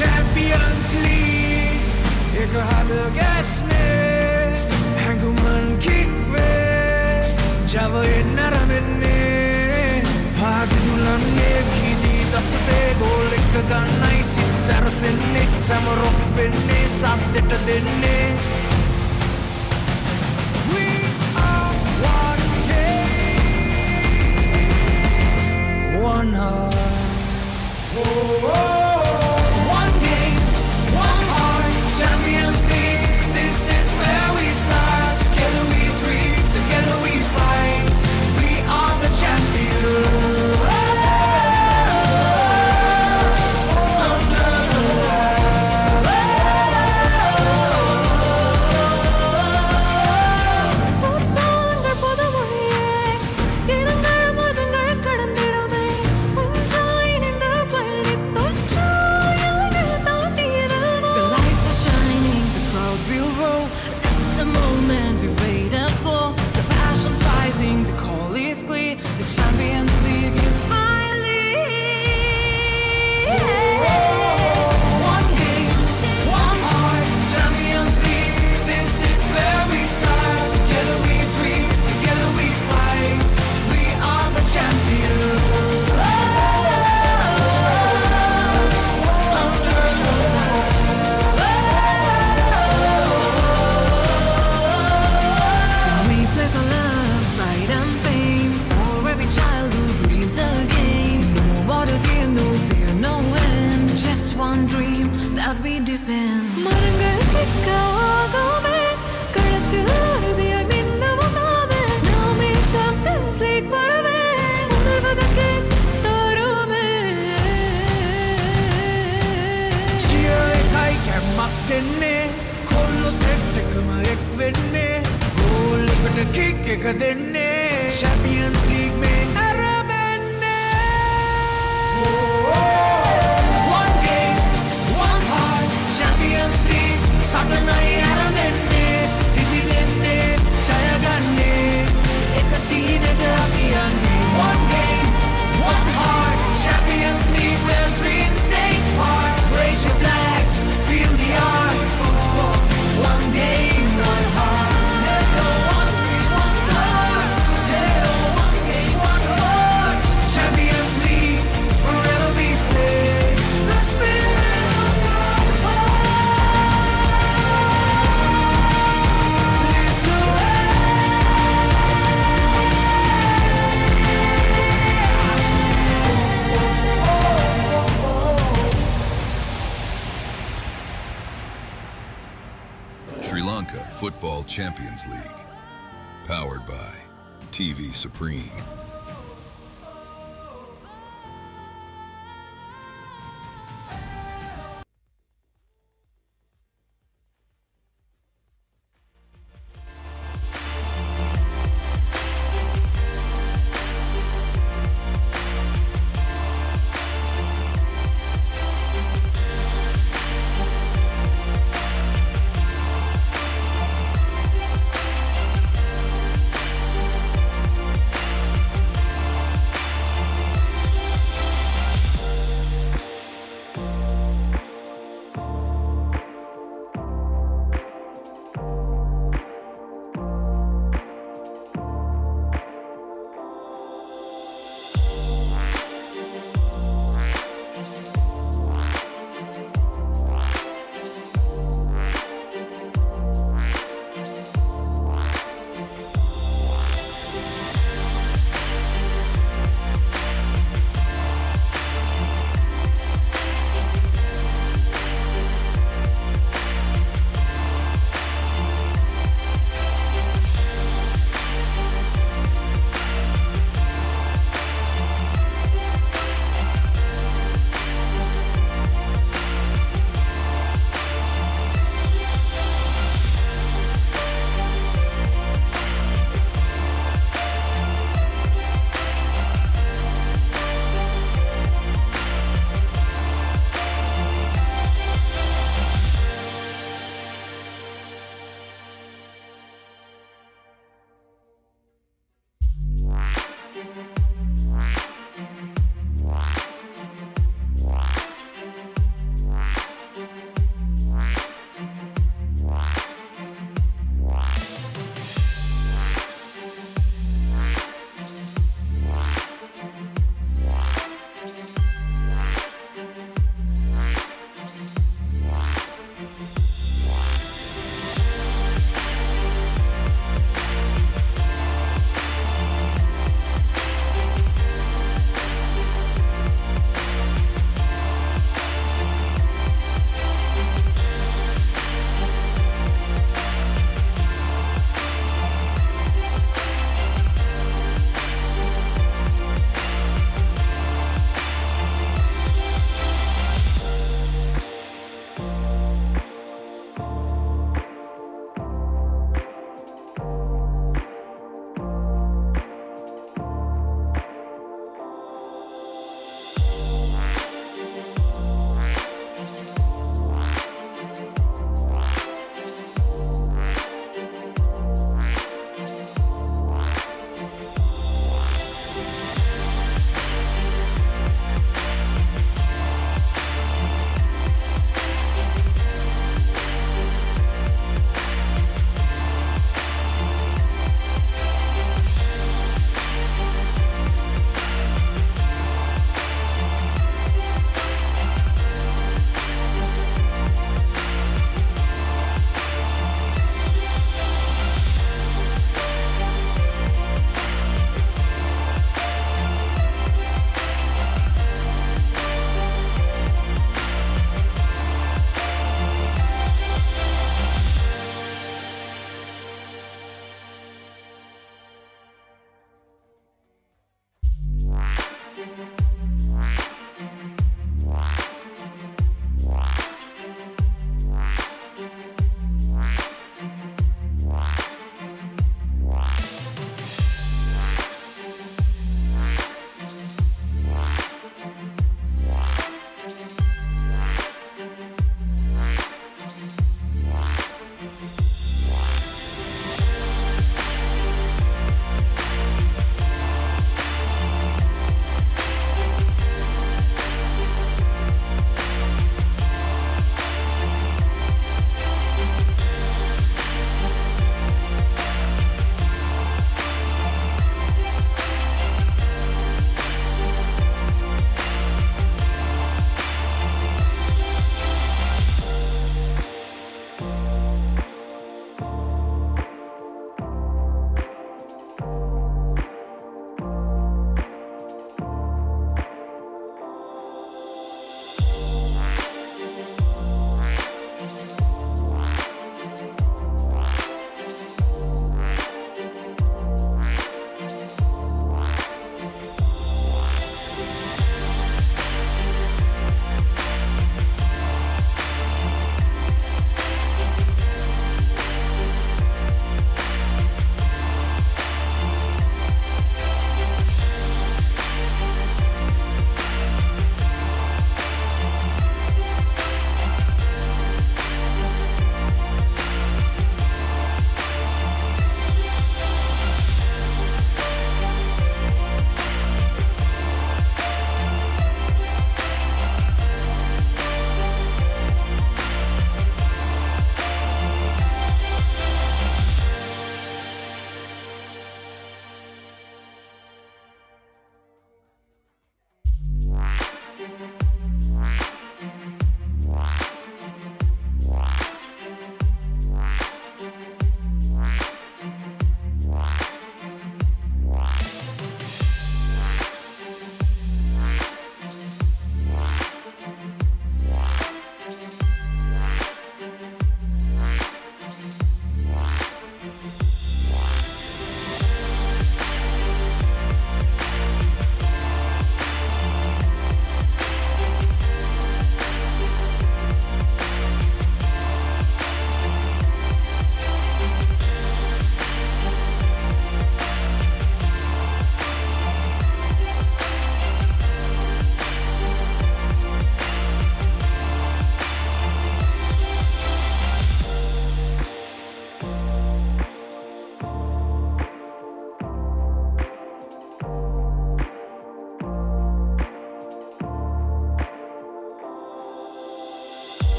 Champions League, एक हाथ gas में हैंगुमन kick पे जब नरमने भाग दुलने भी दी दस्ते गोल एक गन्नाई seat सरसने समरोपने साथ देने. We are one game, one heart. One game, one heart, Champions League. This is where we start. Together we dream, together we fight. We are the champions. Under the light. किक एक देने Champions League में अरबने one game one heart Champions League साटनाई अरबने हिंदी देने चाया गन्ने एक सीने अभियाने one game one heart Champions League where dreams take part raise your flags feel the art one game one heart Sri Lanka Football Champions League. Powered by TV Supreme.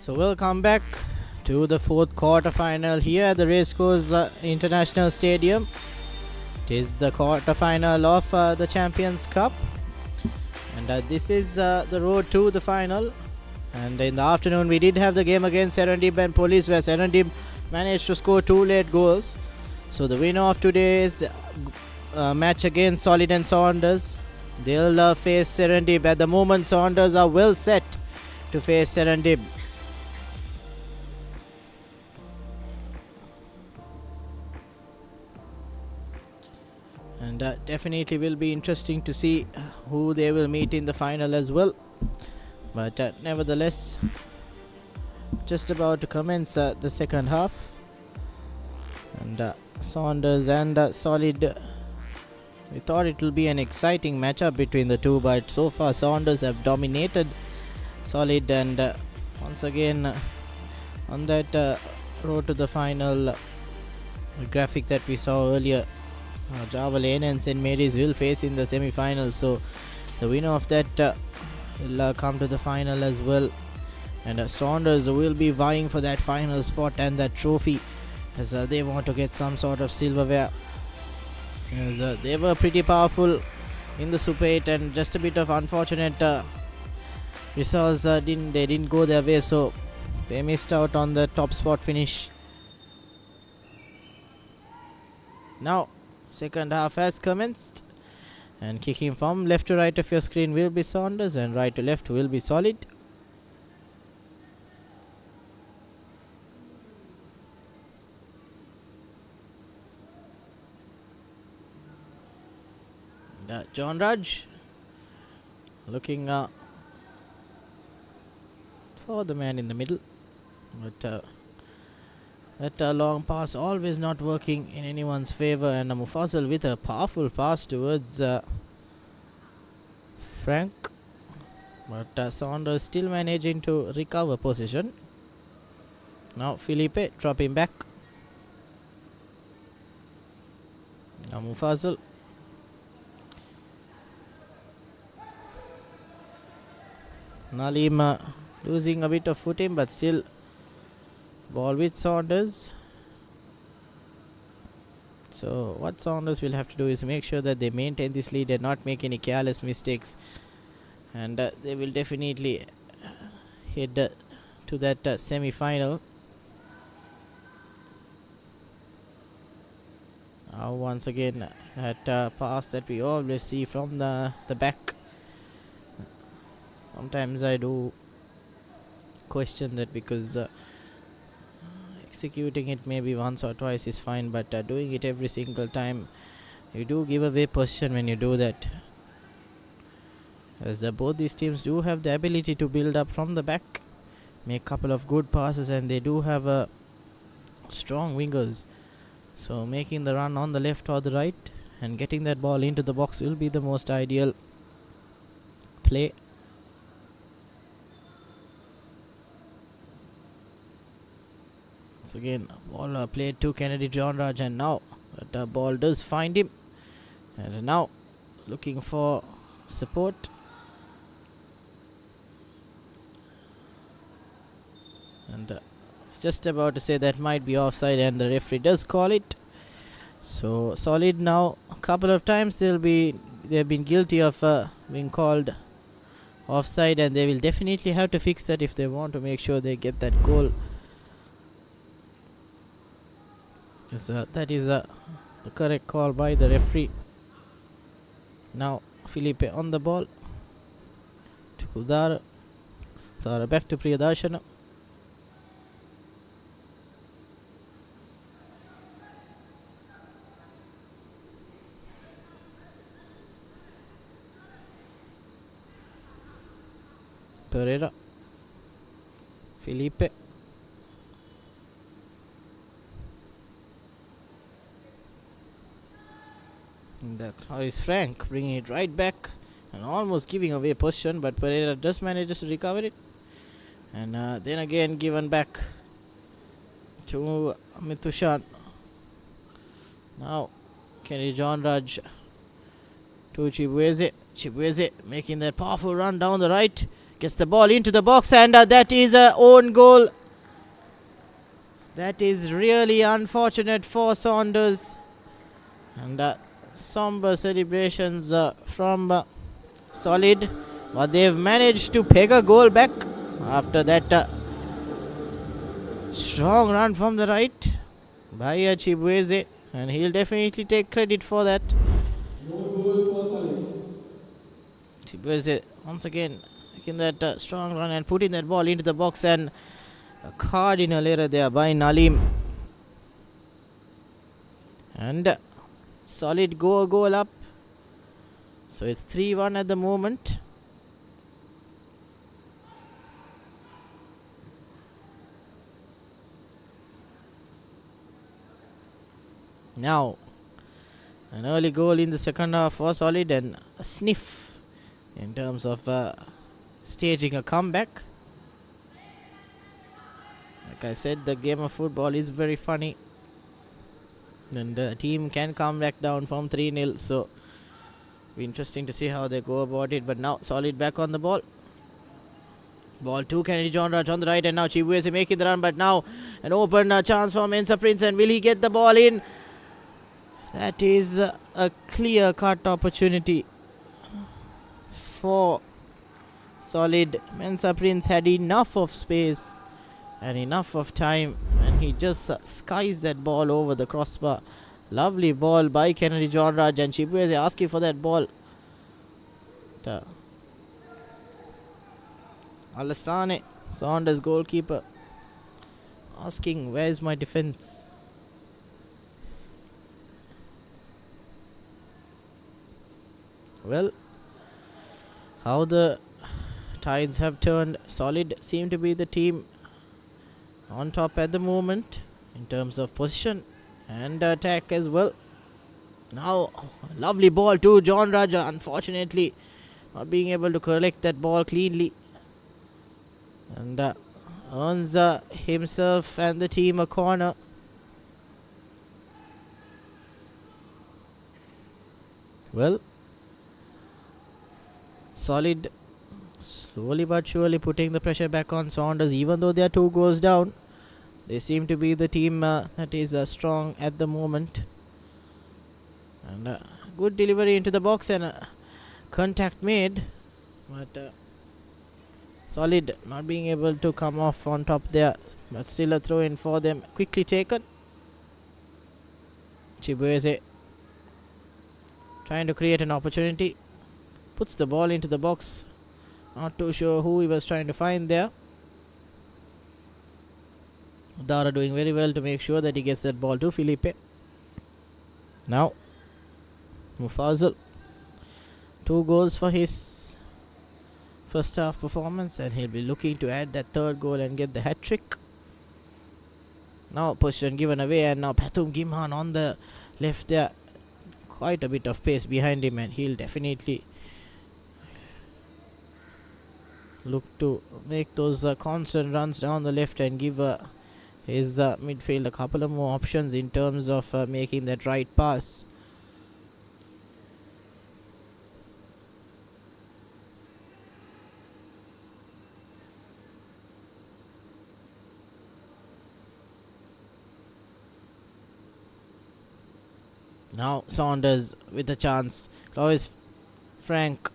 So we'll come back to the fourth quarter final here at the Racecourse International Stadium. It is the quarter final of the Champions Cup, and this is the road to the final. And in the afternoon we did have the game against Serendib and Police, where Serendib managed to score 2 late goals. So the winner of today's match against Solid and Saunders, they'll face Serendib. At the moment Saunders are well set to face Serendib. And definitely will be interesting to see who they will meet in the final as well. But nevertheless, just about to commence the second half. And Saunders and Solid, we thought it will be an exciting matchup between the two, but so far Saunders have dominated Solid. And once again, on that road to the final graphic that we saw earlier, Java Lane and St. Mary's will face in the semi-finals. So the winner of that will come to the final as well. And Saunders will be vying for that final spot and that trophy, as they want to get some sort of silverware, as they were pretty powerful in the Super 8, and just a bit of unfortunate results didn't go their way, so they missed out on the top spot finish. Now second half has commenced, and kicking from left to right of your screen will be Saunders, and right to left will be Solid. John Raj looking for the man in the middle, but that long pass always not working in anyone's favor, and Mufassal with a powerful pass towards Frank, but Saunders still managing to recover position. Now Felipe dropping back. Now Mufassal. Nalim losing a bit of footing, but still ball with Saunders. So what Saunders will have to do is make sure that they maintain this lead and not make any careless mistakes, and they will definitely head to that semi-final. Now once again that pass that we always see from the back. Sometimes I do question that, because executing it maybe once or twice is fine, but doing it every single time, you do give away position when you do that, as both these teams do have the ability to build up from the back, make couple of good passes, and they do have strong wingers. So making the run on the left or the right and getting that ball into the box will be the most ideal play. Again, ball played to Kennedy John Raj, and now that ball does find him, and now looking for support. And it's just about to say that might be offside, and the referee does call it. So Solid now a couple of times they've been guilty of being called offside, and they will definitely have to fix that if they want to make sure they get that goal. That is the correct call by the referee. Now Felipe on the ball to Udara. Udara back to Priyadarshana. Pereira. Felipe. Now is Frank bringing it right back and almost giving away position, but Pereira just manages to recover it, and then again given back to Mithushan. Now Kenny John Raj to Chibweze making that powerful run down the right, Gets the ball into the box, and that is a own goal. That is really unfortunate for Saunders. And somber celebrations from Solid, but they've managed to peg a goal back after that strong run from the right by Chibueze, and he'll definitely take credit for that. No goal for Solid. Chibueze once again making that strong run and putting that ball into the box, and a cardinal error there by Nalim. And Solid go a goal up, so it's 3-1 at the moment. Now an early goal in the second half for Solid, and a sniff in terms of staging a comeback. Like I said, the game of football is very funny, and the team can come back down from 3-0, so be interesting to see how they go about it. But now Solid back on the ball. Ball to Kennedy John Raj on the right, and now Chibueze making the run, but now an open chance for Mensa Prince, and will he get the ball in? That is a clear-cut opportunity for Solid. Mensa Prince had enough of space and enough of time, and he just skies that ball over the crossbar. Lovely ball by Kennedy John Raj, and Chibueze asking for that ball. Alassane, Saunders goalkeeper, asking, where's my defense? Well, how the tides have turned. Solid seem to be the team on top at the moment in terms of position and attack as well. Now, lovely ball to John Raja. Unfortunately, not being able to collect that ball cleanly, and earns himself and the team a corner. Well, Solid slowly but surely putting the pressure back on Saunders. Even though they are 2 goals down, they seem to be the team that is strong at the moment. And good delivery into the box, and contact made, but Solid not being able to come off on top there, but still a throw in for them. Quickly taken. Chibueze trying to create an opportunity, puts the ball into the box. Not too sure who he was trying to find there. Dara doing very well to make sure that he gets that ball to Felipe. Now Mufazal, 2 goals for his first half performance, and he'll be looking to add that 3rd goal and get the hat-trick. Now position given away, and now Pathum Gimhan on the left there. Quite a bit of pace behind him, and he'll definitely look to make those constant runs down the left and give his midfield a couple of more options in terms of making that right pass. Now Saunders with a chance. Clovis Frank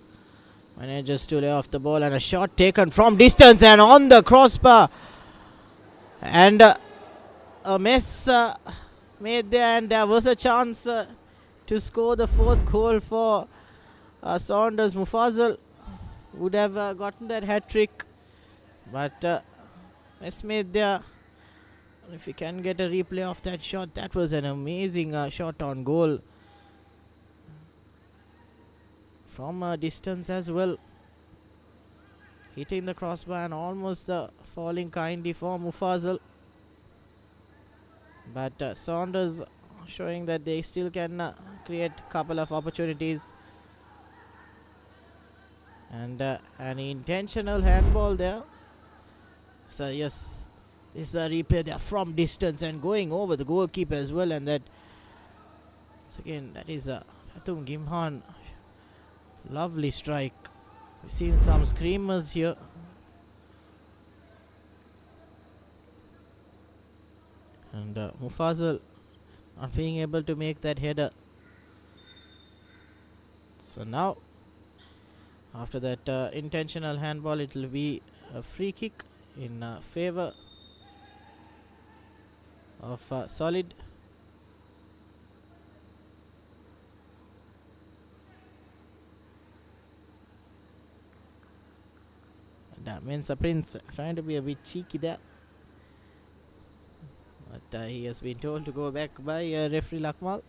manages to lay off the ball, and a shot taken from distance and on the crossbar, and a mess made there, and there was a chance to score the 4th goal for Saunders. Mufazal would have gotten that hat-trick, but mess made there. If you can get a replay of that shot, that was an amazing shot on goal from a distance as well, hitting the crossbar and almost falling kindly for Mufazal. But Saunders showing that they still can create a couple of opportunities, and an intentional handball there. So yes, this is a replay there from distance and going over the goalkeeper as well, and that again, that is Pathum Gimhan. Lovely strike. We've seen some screamers here And Mufazal not being able to make that header. So now, after that intentional handball, it will be a free kick in favor of Solid. That means Prince trying to be a bit cheeky there. But he has been told to go back by referee Lakmal.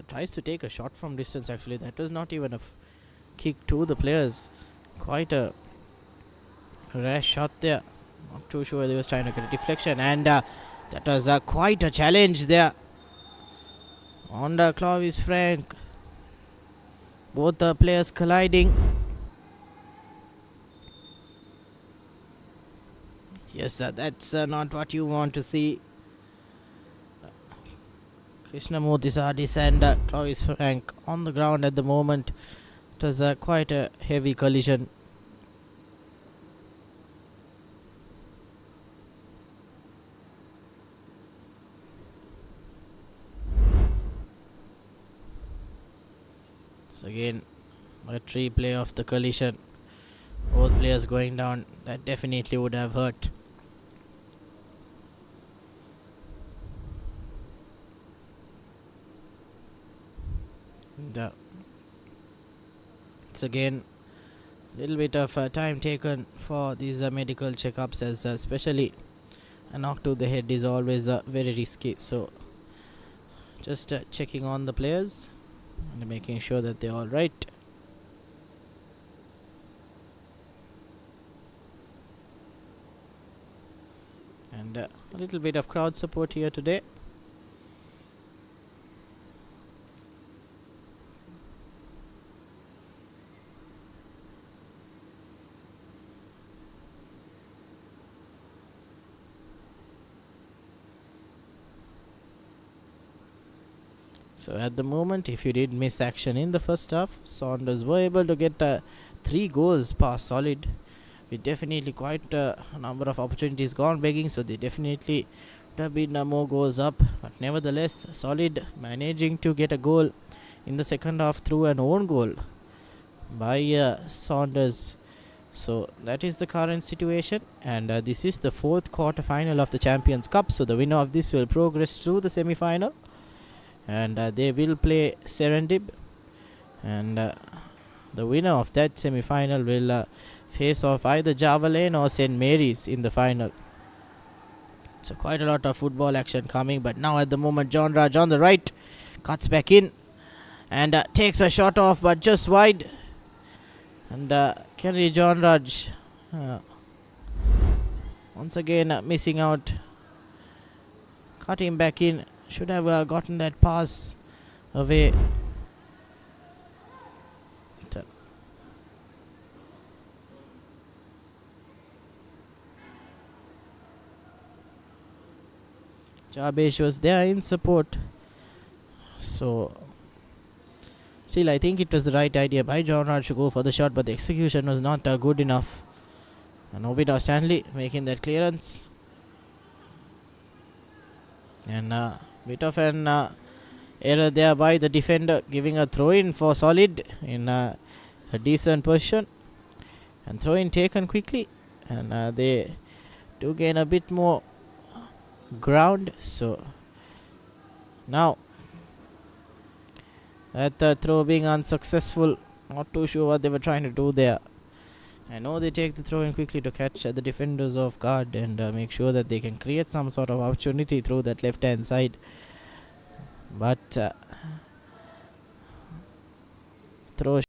Tries to take a shot from distance. Actually, that was not even a kick to the players. Quite a rash shot there. Not too sure they was trying to get a deflection, and that was quite a challenge there on the Clovis Frank. Both the players colliding. Yes, that's not what you want to see. Krishnamurti Sardis and Clovis Frank on the ground at the moment. It was quite a heavy collision. So again, a replay of the collision. Both players going down. That definitely would have hurt. And, it's again a little bit of time taken for these medical checkups, as especially a knock to the head is always very risky. So just checking on the players and making sure that they're all right. And a little bit of crowd support here today. So at the moment, if you did miss action in the first half, Saunders were able to get 3 goals past Solid, with definitely quite a number of opportunities gone begging. So they definitely would have been more goals up. But nevertheless, Solid managing to get a goal in the second half through an own goal by Saunders. So that is the current situation, and this is the 4th quarter final of the Champions Cup. So the winner of this will progress through the semi-final, and they will play Serendib, and the winner of that semi-final will face off either Java Lane or St. Mary's in the final. So quite a lot of football action coming, but now at the moment John Raj on the right cuts back in and takes a shot off, but just wide. And Kennedy John Raj once again missing out. Cut him back in. Should have gotten that pass away. Jabesh was there in support. So still, I think it was the right idea by John Raj to go for the shot, but the execution was not good enough. And Obida Stanley making that clearance. And bit of an error there by the defender, giving a throw-in for Solid in a decent position. And throw-in taken quickly. And they do gain a bit more ground. So now that throw being unsuccessful, not too sure what they were trying to do there. I know they take the throw in quickly to catch the defenders off guard and make sure that they can create some sort of opportunity through that left hand side, but throw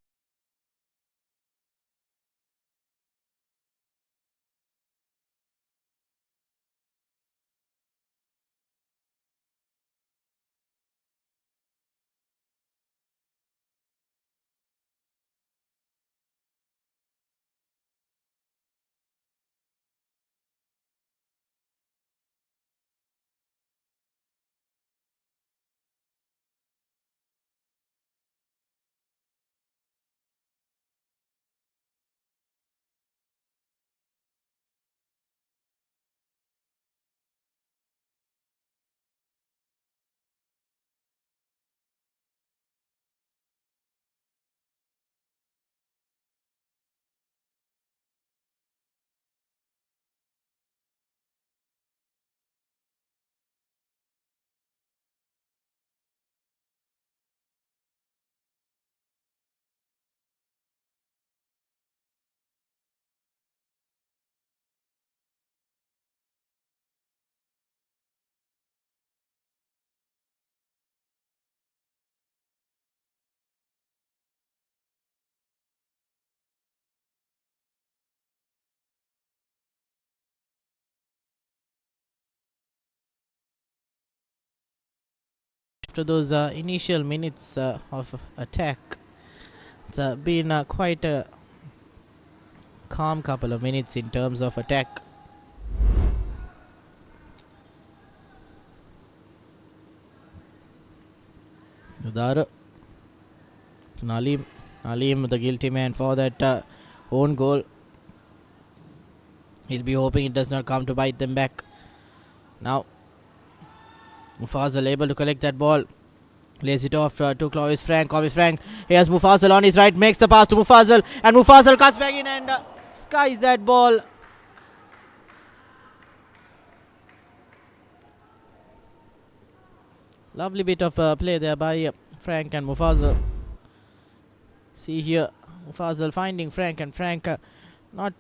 after those initial minutes of attack. It's been quite a calm couple of minutes in terms of attack. Udara to Nalim. Nalim, the guilty man for that own goal. He'll be hoping it does not come to bite them back. Now, Mufazal able to collect that ball. Lays it off to Clovis Frank. Clovis Frank. Here's Mufazal on his right. Makes the pass to Mufazal. And Mufazal cuts back in and skies that ball. Lovely bit of play there by Frank and Mufazal. See here, Mufazal finding Frank, and Frank not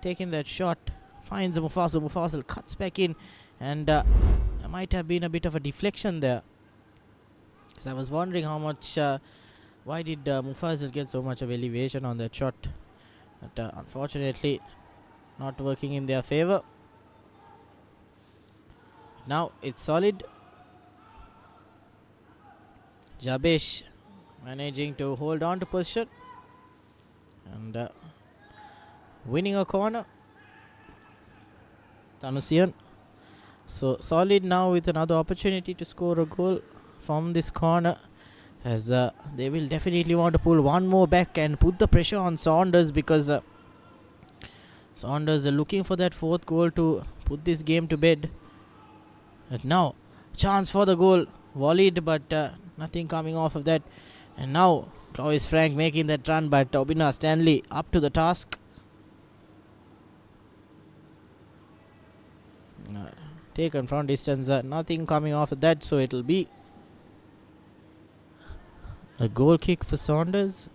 taking that shot. Finds Mufazal. Mufazal cuts back in, and there might have been a bit of a deflection there. Because I was wondering how much, why did Mufazal get so much of elevation on that shot? But unfortunately, not working in their favor. Now it's solid. Jabesh managing to hold on to position and winning a corner. Tanusian. So solid now with another opportunity to score a goal from this corner, as they will definitely want to pull one more back and put the pressure on Saunders, because Saunders are looking for that fourth goal to put this game to bed. But now chance for the goal, volleyed, but nothing coming off of that. And now Clovis Frank making that run, but Obina Stanley up to the task. Taken from distance, nothing coming off of that, so it will be a goal kick for Saunders.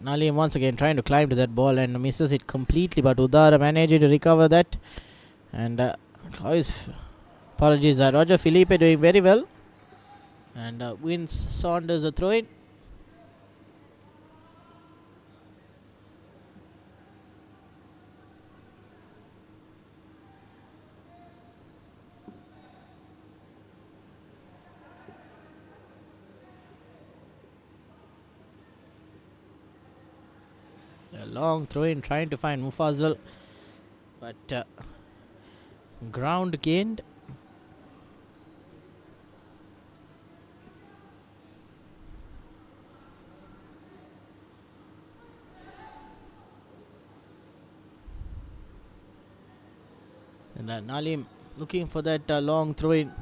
Nalim once again trying to climb to that ball and misses it completely, but Udara managed to recover that. And apologies, Roger Felipe doing very well and wins Saunders a throw in. A long throw in trying to find Mufazal, but ground gained. And Nalim looking for that long throw in.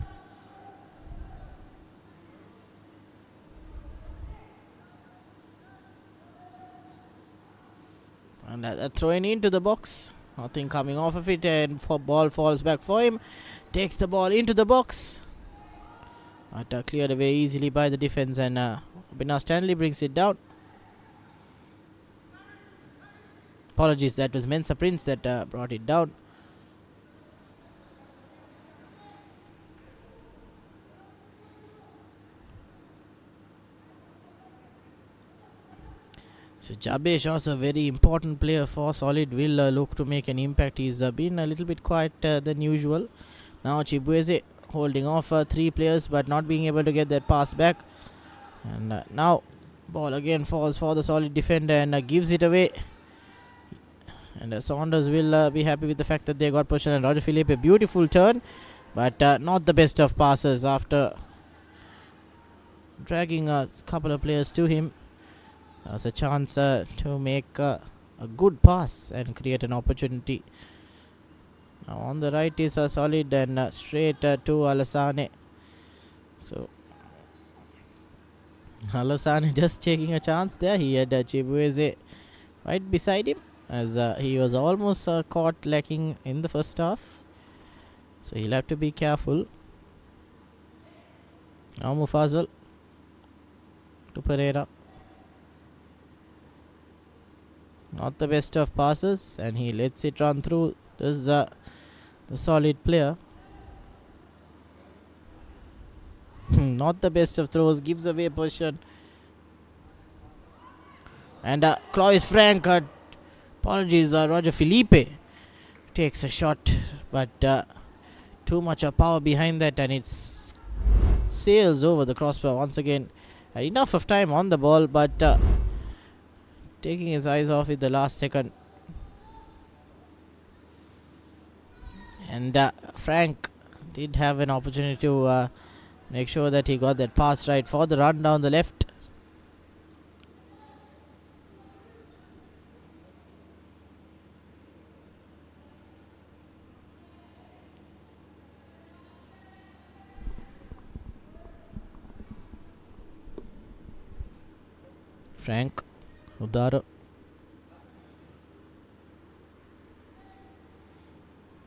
And throwing into the box, nothing coming off of it, and ball falls back for him. Takes the ball into the box, but cleared away easily by the defense, and Obina Stanley brings it down. Apologies, that was Mensa Prince that brought it down. So Jabesh, also a very important player for Solid, will look to make an impact. He's been a little bit quieter than usual. Now Chibueze holding off 3 players but not being able to get that pass back. And now ball again falls for the Solid defender and gives it away. And Saunders will be happy with the fact that they got possession. And Roger Philippe, a beautiful turn, but not the best of passes after dragging a couple of players to him. There's a chance to make a good pass and create an opportunity. Now on the right is Solid and straight to Alassane. So Alassane just taking a chance there. He had Chibueze right beside him, as he was almost caught lacking in the first half. So he'll have to be careful. Now Mufazal to Pereira. Not the best of passes, and he lets it run through. This is a solid player. Not the best of throws, gives away position. And Clovis Frank, apologies, Roger Felipe takes a shot, but too much of power behind that, and it sails over the crossbar once again. Enough of time on the ball, but taking his eyes off it the last second. And Frank did have an opportunity to make sure that he got that pass right for the run down the left. Frank, Udara.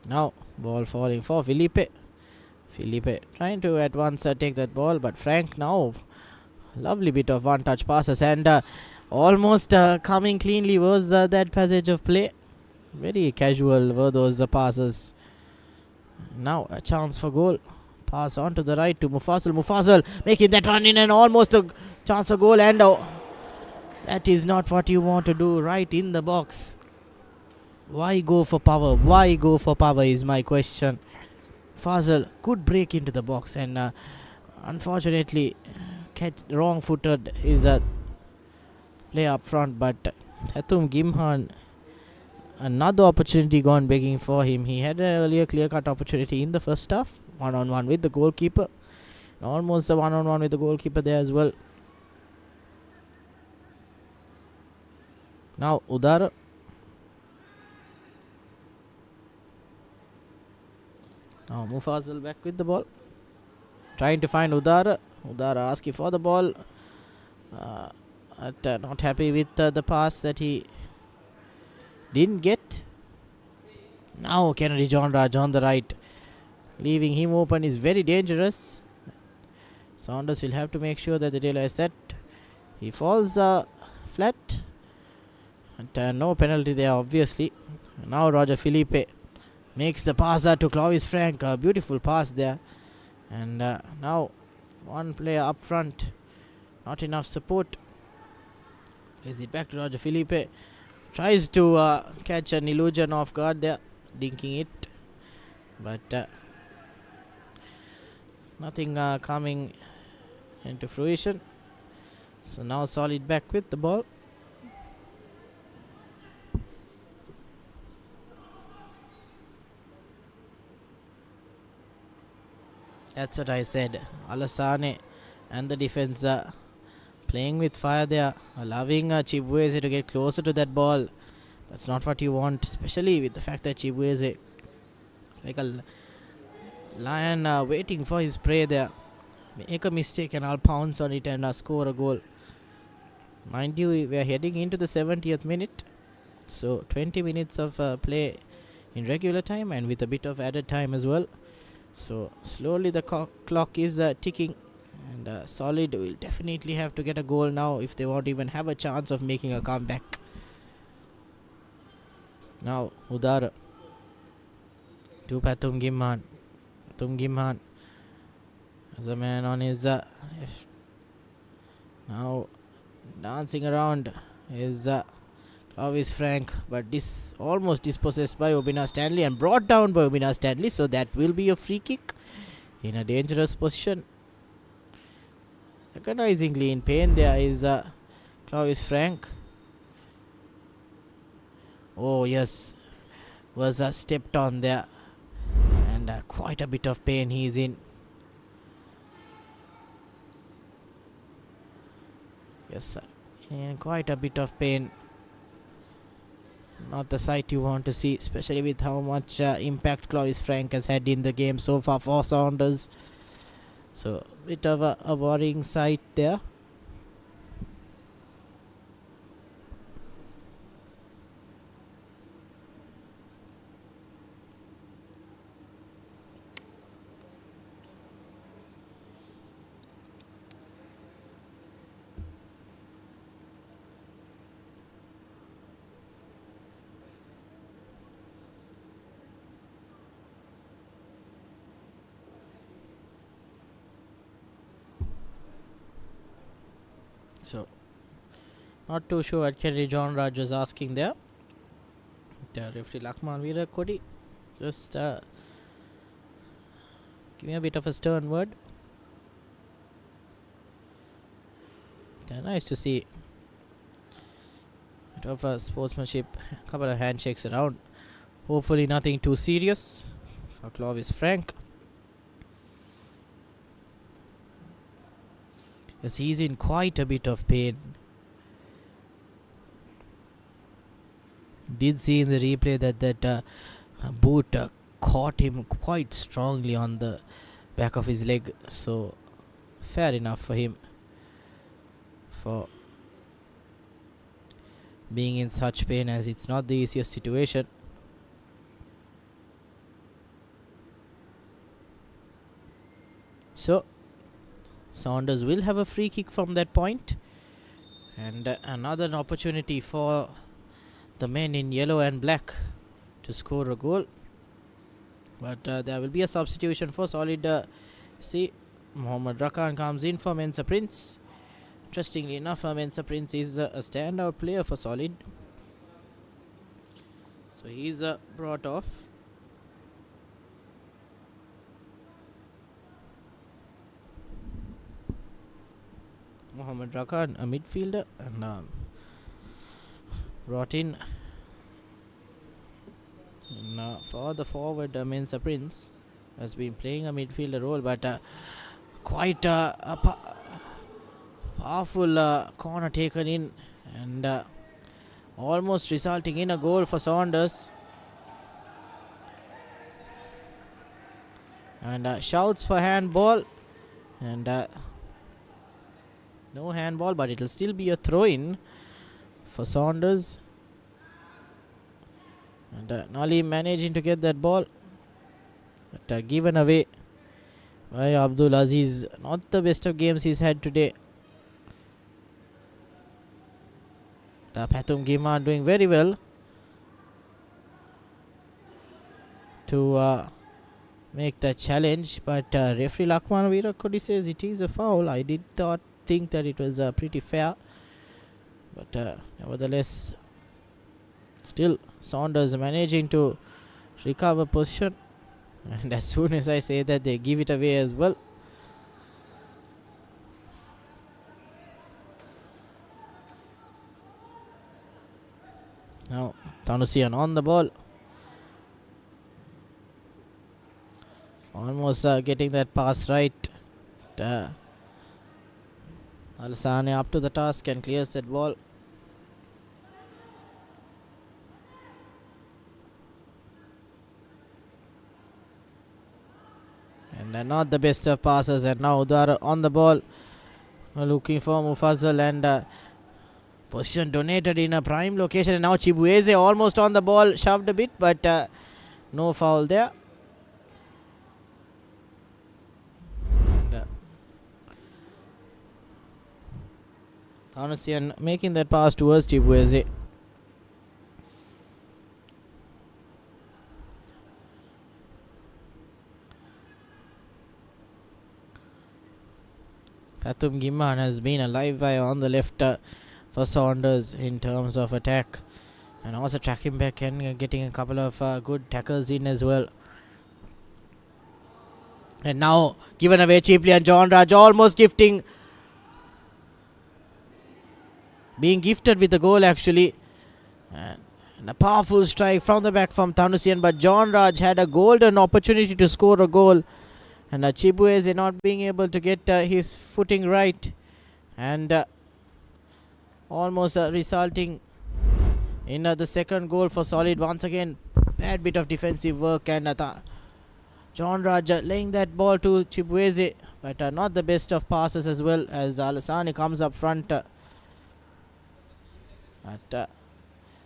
Now, ball falling for Felipe. Felipe trying to at once take that ball, but Frank now, lovely bit of one-touch passes, and almost coming cleanly was that passage of play. Very casual were those passes. Now a chance for goal. Pass on to the right to Mufassal. Mufassal making that run in, and almost a chance of goal, and that is not what you want to do right in the box. Why go for power? Why go for power is my question. Fazal could break into the box, and unfortunately wrong-footed is a play up front, but Hatum Gimhan, another opportunity gone begging for him. He had an earlier clear-cut opportunity in the first half, one-on-one with the goalkeeper. Almost a one-on-one with the goalkeeper there as well. Now Udara. Now Mufassal back with the ball, trying to find Udara. Udara asking for the ball, not happy with the pass that he didn't get. Now Kennedy John Raj on the right, leaving him open is very dangerous. Saunders will have to make sure that they realize that. He falls flat, and no penalty there obviously. Now Roger Felipe makes the pass to Clovis Frank. A beautiful pass there. And now one player up front. Not enough support. Plays it back to Roger Felipe. Tries to catch an illusion off guard there. Dinking it. But nothing coming into fruition. So now Solid back with the ball. That's what I said. Alassane and the defense playing with fire there, allowing Chibueze to get closer to that ball. That's not what you want, especially with the fact that Chibueze is like a lion waiting for his prey there. Make a mistake and I'll pounce on it and score a goal. Mind you, we are heading into the 70th minute. So 20 minutes of play in regular time and with a bit of added time as well. So slowly the clock is ticking, and Solid will definitely have to get a goal now if they won't even have a chance of making a comeback. Now Udara to Patum Gimhan. Patum Gimhan as a man on his left. Now dancing around is Clovis Frank, but almost dispossessed by Obina Stanley and brought down by Obina Stanley, so that will be a free kick in a dangerous position. Recognizingly in pain there is Clovis Frank. Oh yes, was stepped on there, and quite a bit of pain he is in. Yes sir, in quite a bit of pain. Not the sight you want to see, especially with how much impact Clovis Frank has had in the game so far for Saunders. So, bit of a worrying sight there. So, not too sure what Kennedy John Raj was asking there. Referee Lakman Veera Kodi just give me a bit of a stern word. Nice to see a bit of a sportsmanship, a couple of handshakes around. Hopefully nothing too serious for Clovis Frank. Yes, he's in quite a bit of pain. Did see in the replay that boot caught him quite strongly on the back of his leg. So fair enough for him for being in such pain, as it's not the easiest situation. So Saunders will have a free kick from that point, and another opportunity for the men in yellow and black to score a goal. But there will be a substitution for Solid. See, Mohammad Rakan comes in for Mensa Prince. Interestingly enough, Mensa Prince is a standout player for Solid. So he's brought off. Mohammad Rakan, a midfielder, and brought in. And, for the forward, Mensa Prince has been playing a midfielder role, but quite a powerful corner taken in, and almost resulting in a goal for Saunders. And shouts for handball, and no handball, but it will still be a throw-in for Saunders. And Nali managing to get that ball, but given away by Abdul Aziz. Not the best of games he's had today. Pathum Gima doing very well to make that challenge, but referee Lakman Veera Kodi says it is a foul. I did not think that it was pretty fair, but nevertheless, still Saunders managing to recover position, and as soon as I say that, they give it away as well. Now Tanusian on the ball, almost getting that pass right. Al-Sane up to the task and clears that ball. And they're not the best of passes, and now Udara on the ball, looking for Mufazzal, and position donated in a prime location, and now Chibueze almost on the ball, shoved a bit, but no foul there. Thanusian making that pass towards Chibueze. Pathum Gimman has been a live wire on the left for Saunders in terms of attack, and also tracking back and getting a couple of good tackles in as well. And now given away cheaply, and John Raj almost being gifted with the goal actually, and a powerful strike from the back from Thanusian, but John Raj had a golden opportunity to score a goal, and Chibueze not being able to get his footing right, and almost resulting in the second goal for Solid. Once again, bad bit of defensive work, and John Raj laying that ball to Chibueze, but not the best of passes as well, as Alasani comes up front. But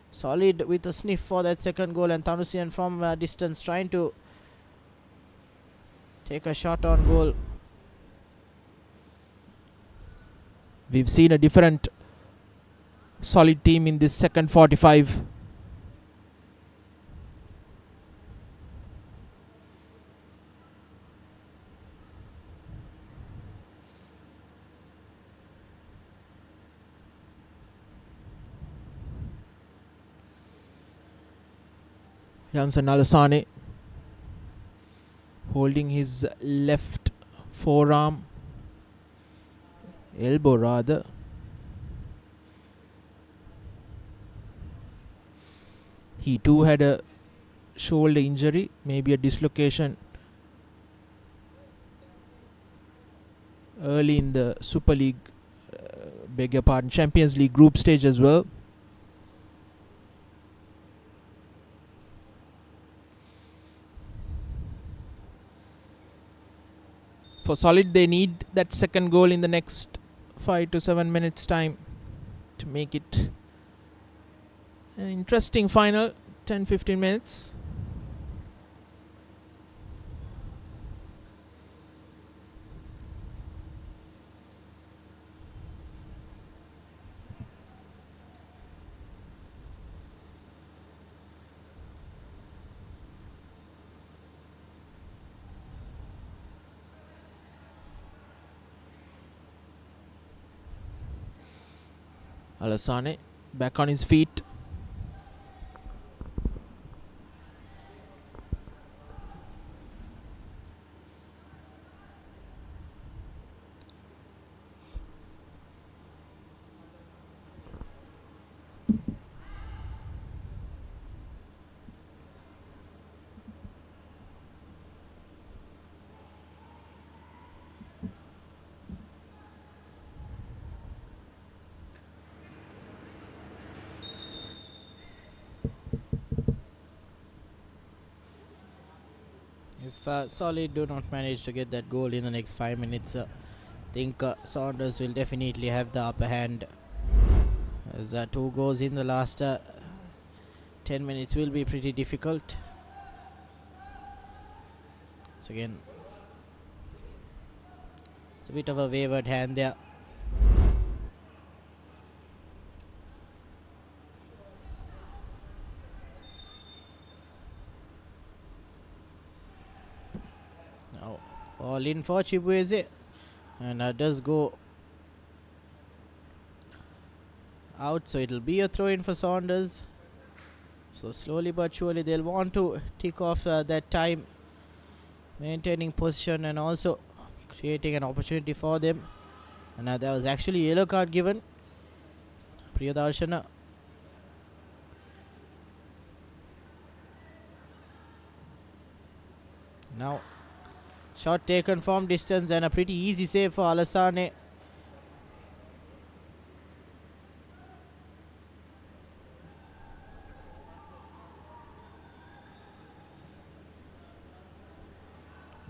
Solid with a sniff for that second goal, and Thanusian from distance trying to take a shot on goal. We've seen a different Solid team in this second 45. Jansen Alassane holding his left forearm, elbow rather. He too had a shoulder injury, maybe a dislocation early in the Super League, beg your pardon, Champions League group stage as well. For Solid, they need that second goal in the next 5 to 7 minutes time to make it an interesting final 10-15 minutes. Alassane back on his feet. If Solid do not manage to get that goal in the next 5 minutes, I think Saunders will definitely have the upper hand. As 2 goals in the last 10 minutes will be pretty difficult. So again, it's a bit of a wayward hand there. Now, all in for Chibueze, and does go out, so it'll be a throw in for Saunders. So slowly but surely they'll want to tick off that time, maintaining position and also creating an opportunity for them. And there was actually a yellow card given. Priyadarshana. Now shot taken from distance and a pretty easy save for Alassane.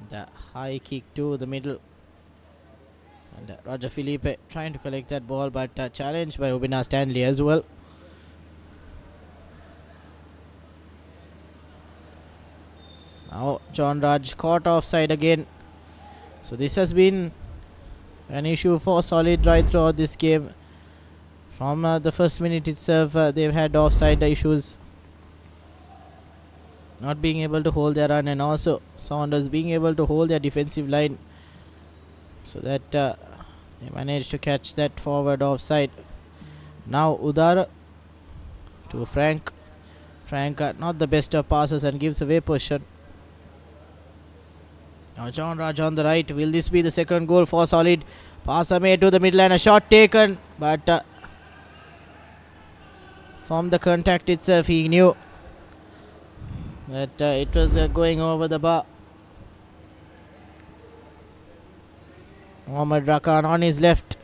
The high kick to the middle, and Roger Felipe trying to collect that ball, but challenged by Obina Stanley as well. Now John Raj caught offside again, so this has been an issue for Solid right throughout this game. From the first minute itself, they've had offside issues, not being able to hold their run, and also Saunders being able to hold their defensive line, so that they managed to catch that forward offside. Now Udara to Frank. Frank not the best of passes and gives away possession. Now John Raj on the right. Will this be the second goal for Solid? Pass made to the middle and a shot taken, but from the contact itself he knew that it was going over the bar. Mohammad Rakan on his left.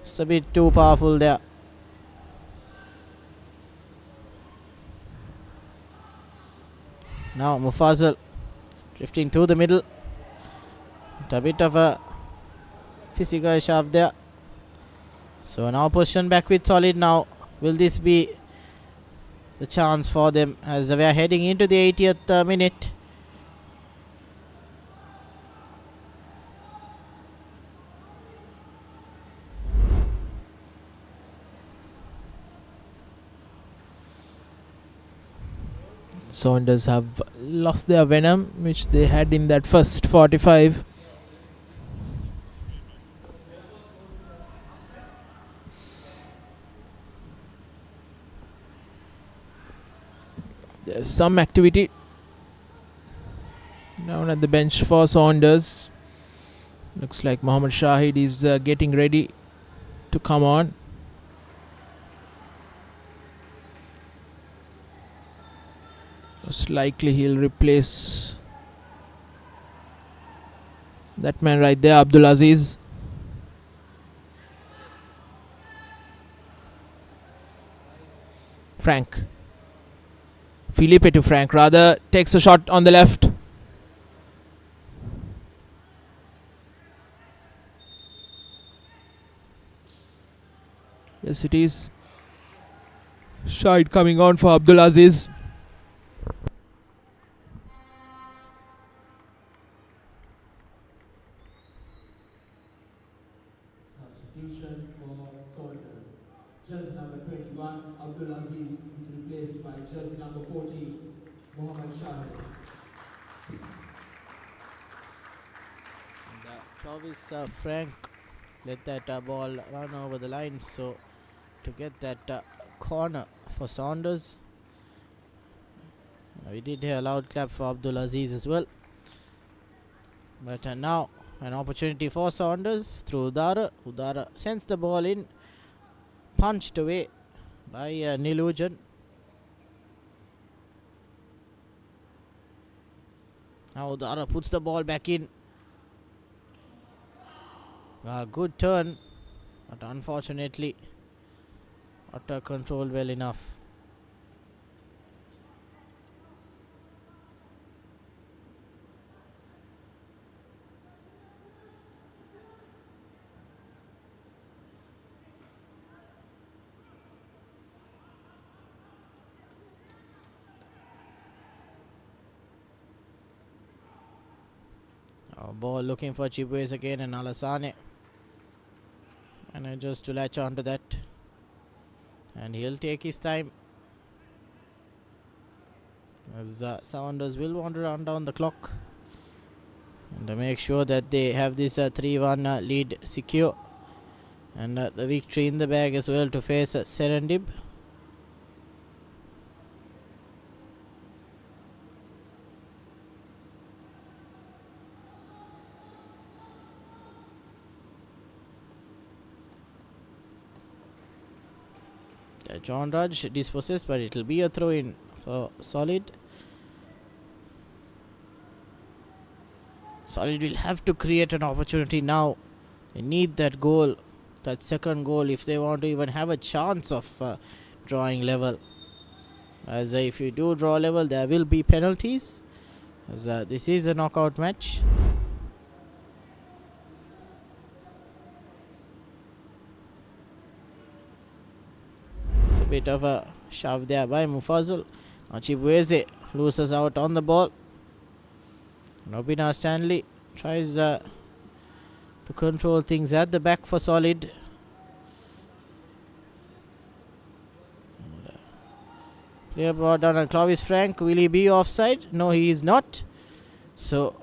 It's a bit too powerful there. Now Mufazal drifting to the middle. A bit of a physical shove there. So now position back with Solid now. Will this be the chance for them as we are heading into the 80th minute? Saunders have lost their venom, which they had in that first 45. There's some activity down at the bench for Saunders. Looks like Mohammad Shahid is getting ready to come on. Most likely he'll replace that man right there, Abdul Aziz. Frank. Felipe to Frank, rather, takes a shot on the left. Yes, it is. Shahid coming on for Abdul Aziz. Substitution for Saunders. Jersey number 21, Abdul Aziz, is replaced by jersey number 14, Mohammad Shahid. And Clovis Frank let that ball run over the line, so to get that corner for Saunders. We did hear a loud clap for Abdul Aziz as well. But now an opportunity for Saunders through Udara. Udara sends the ball in, punched away by Nilujan. Now Udara puts the ball back in. A good turn, but unfortunately not controlled well enough. Ball looking for Chibuez again, and Alasane. And just to latch onto that. And he'll take his time, as Saunders will want to run down the clock and to make sure that they have this 3-1 lead secure, and the victory in the bag as well to face Serendib. John Raj dispossessed, but it will be a throw in for Solid. Solid will have to create an opportunity now. They need that goal, that second goal, if they want to even have a chance of drawing level. As if you do draw level, there will be penalties, as this is a knockout match. Bit of a shove there by Mufazul. Now Chibueze loses out on the ball. Nobina Stanley tries to control things at the back for Solid. Player brought down on Clovis Frank. Will he be offside? No, he is not. So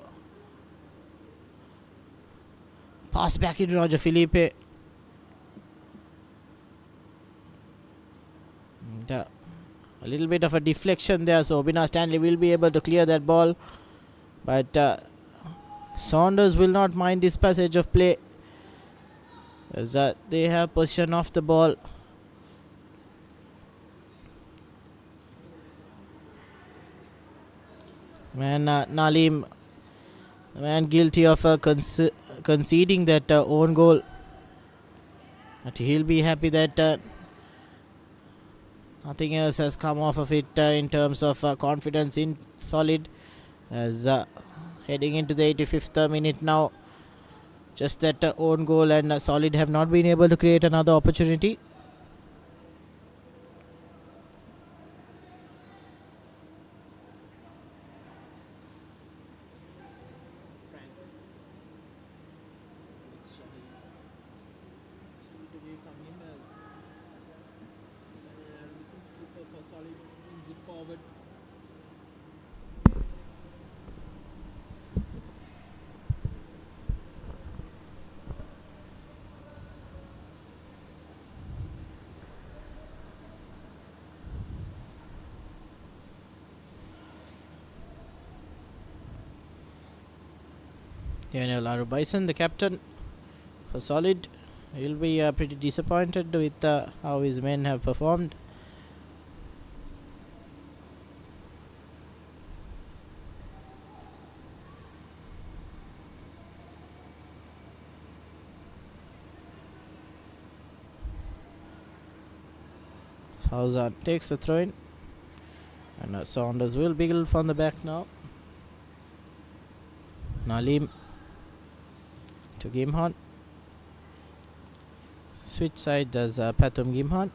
pass back into Roger Felipe. A little bit of a deflection there, so Obina Stanley will be able to clear that ball, but Saunders will not mind this passage of play, as they have possession of the ball. Man, Nalim, the man guilty of conceding that own goal, but he'll be happy that nothing else has come off of it in terms of confidence in Solid, as heading into the 85th minute now. Just that own goal, and Solid have not been able to create another opportunity. Daniel Bison, the captain for Solid, he'll be pretty disappointed with how his men have performed. Fauzan takes the throw in, and Saunders will build from the back now. Nalim to Gimhan. Switch side does Pathum Gimhan.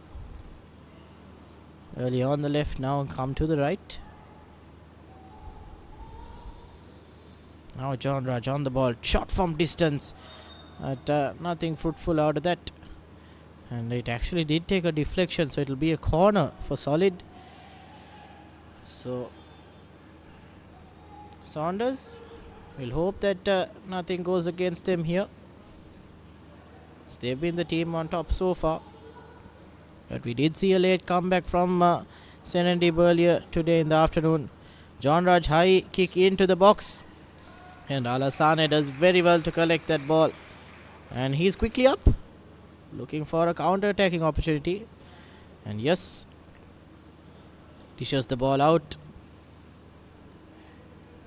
Early on the left, now come to the right. Now John Raj on the ball, shot from distance, but nothing fruitful out of that. And it actually did take a deflection, so it'll be a corner for Solid. So Saunders will hope that nothing goes against them here. So they've been the team on top so far. But we did see a late comeback from Senandib earlier today in the afternoon. John Raj high kick into the box. And Alassane does very well to collect that ball. And he's quickly up, looking for a counter-attacking opportunity. And yes, dishes the ball out.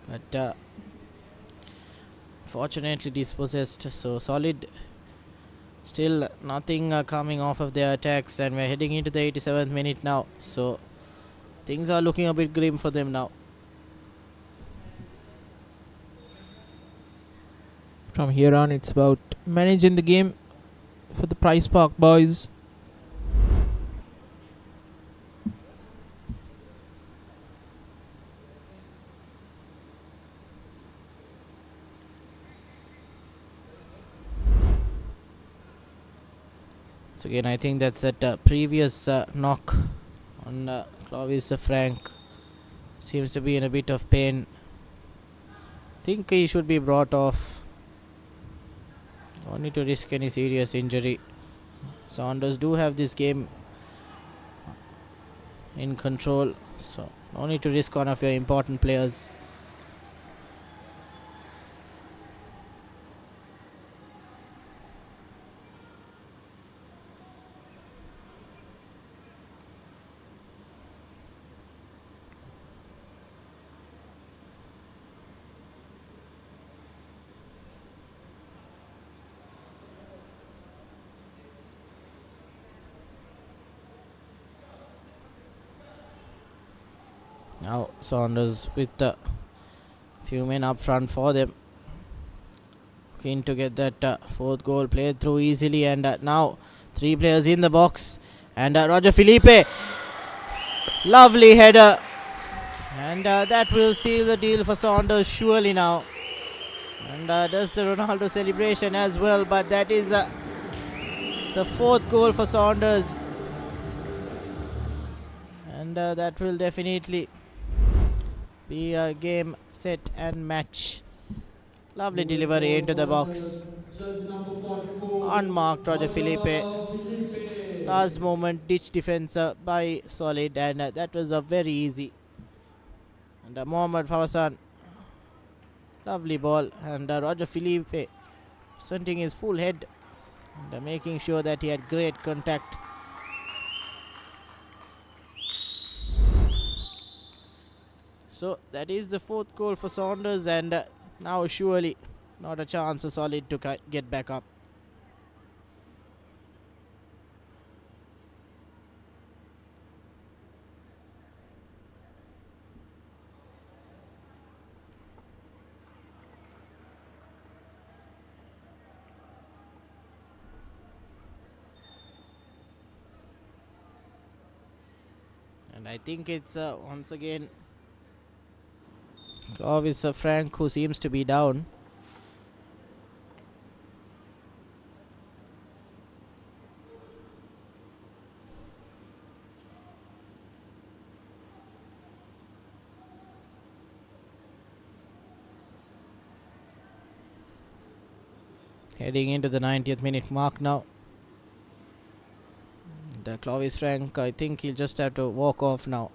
But fortunately dispossessed. So Solid, still nothing coming off of their attacks. And we're heading into the 87th minute now. So things are looking a bit grim for them now. From here on, it's about managing the game for the Price Park boys. So again, I think that's that previous knock on Clovis Frank. Seems to be in a bit of pain. Think he should be brought off. Don't need to risk any serious injury. Saunders do have this game in control, so no need to risk one of your important players. Now Saunders with the few men up front for them, keen to get that fourth goal played through easily. And now 3 players in the box, and Roger Felipe, lovely header, and that will seal the deal for Saunders surely now. And does the Ronaldo celebration as well, but that is the 4th goal for Saunders, and that will definitely be a game, set and match. Lovely delivery into the box. Unmarked Roger Felipe. Last moment ditch defense by Solid, and that was very easy. And Mohammad Fawasan. Lovely ball, and Roger Felipe presenting his full head and making sure that he had great contact. So that is the 4th goal for Saunders, and now surely not a chance for Solid to get back up. And I think it's once again Clovis Frank who seems to be down. Heading into the 90th minute mark now. The Clovis Frank, I think he'll just have to walk off now.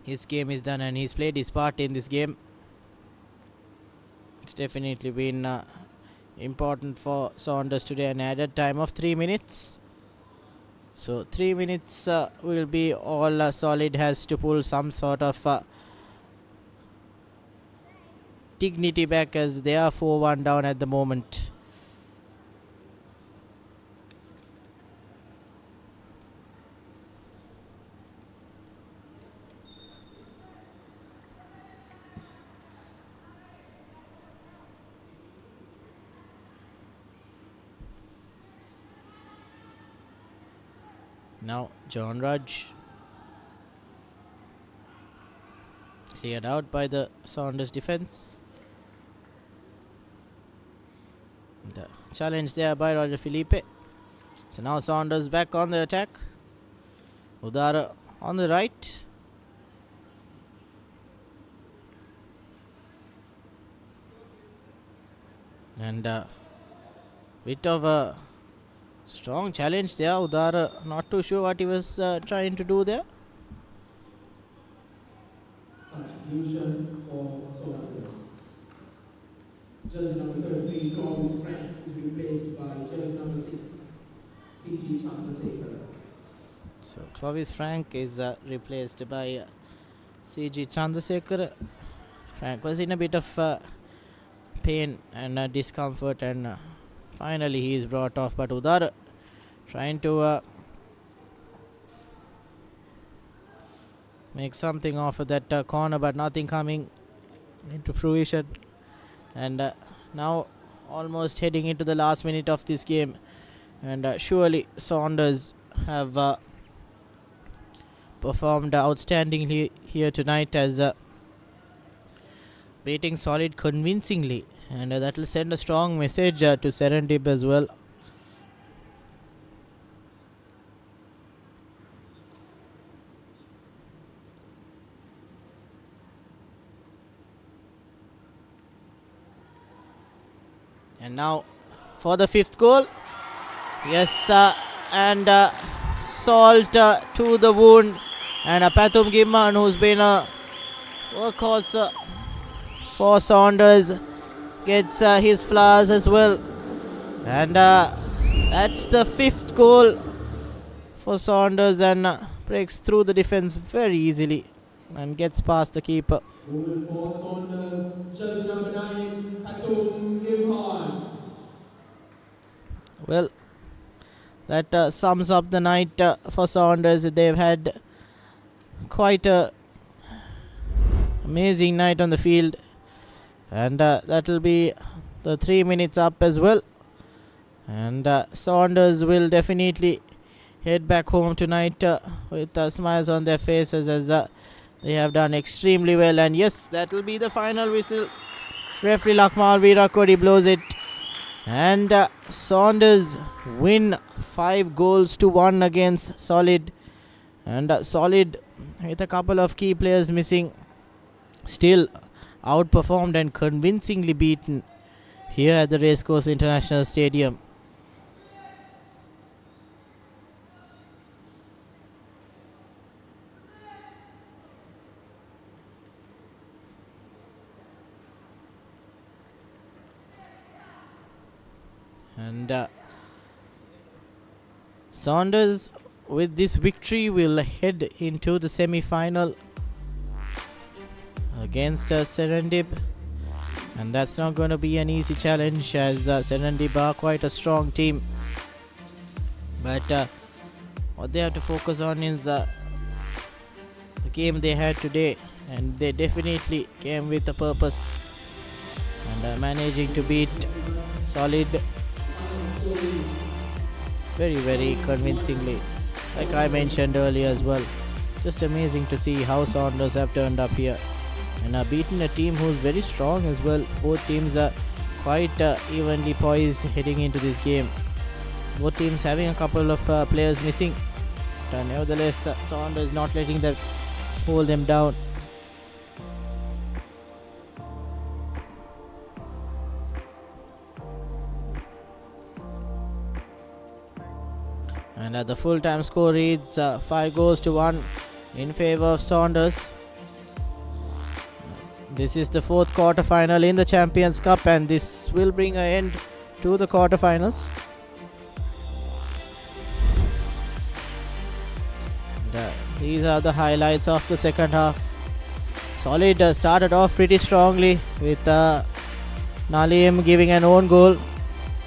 His game is done, and he's played his part in this game. It's definitely been important for Saunders today. An added time of 3 minutes. So 3 minutes will be all Solid has to pull some sort of dignity back, as they are 4-1 down at the moment. Now John Rudge cleared out by the Saunders defence. The challenge there by Roger Felipe. So now Saunders back on the attack. Udara on the right. And bit of a strong challenge there. Udara not too sure what he was trying to do there. Substitution for Saunders. Jersey number 33, Clovis Frank, is replaced by jersey number 6, C.G. Chandrasekhar. So Clovis Frank is replaced by C.G. Chandrasekhar. Frank was in a bit of pain and discomfort, and finally he is brought off. But Udar trying to make something off of that corner, but nothing coming into fruition. And now almost heading into the last minute of this game, and surely Saunders have performed outstandingly here tonight, as beating Solid convincingly, and that will send a strong message to Serendip as well. And now for the 5th goal. Yes, and salt to the wound. And Pathum Gimman, who's been a workhorse for Saunders, gets his flowers as well. And that's the 5th goal for Saunders, and breaks through the defense very easily and gets past the keeper. Moving for Saunders, jersey number 9, Pathum Gimman. Well, that sums up the night for Saunders. They've had quite a amazing night on the field, and that will be the 3 minutes up as well. And Saunders will definitely head back home tonight with smiles on their faces, as they have done extremely well. And yes, that will be the final whistle. Referee Lakmal Virakodi blows it, and Saunders win 5-1 against Solid. And Solid, with a couple of key players missing, still outperformed and convincingly beaten here at the Racecourse International Stadium. And Saunders, with this victory, will head into the semi-final against Serendip, and that's not going to be an easy challenge, as Serendip are quite a strong team. But what they have to focus on is the game they had today, and they definitely came with a purpose, and managing to beat Solid very, very convincingly, like I mentioned earlier as well. Just amazing to see how Saunders have turned up here and are beaten a team who's very strong as well. Both teams are quite evenly poised heading into this game. Both teams having a couple of players missing, but nevertheless Saunders not letting them hold them down. And the full-time score reads 5-1 in favor of Saunders. This is the fourth quarter-final in the Champions Cup, and this will bring an end to the quarter-finals. These are the highlights of the second half. Solid started off pretty strongly with Nalim giving an own goal,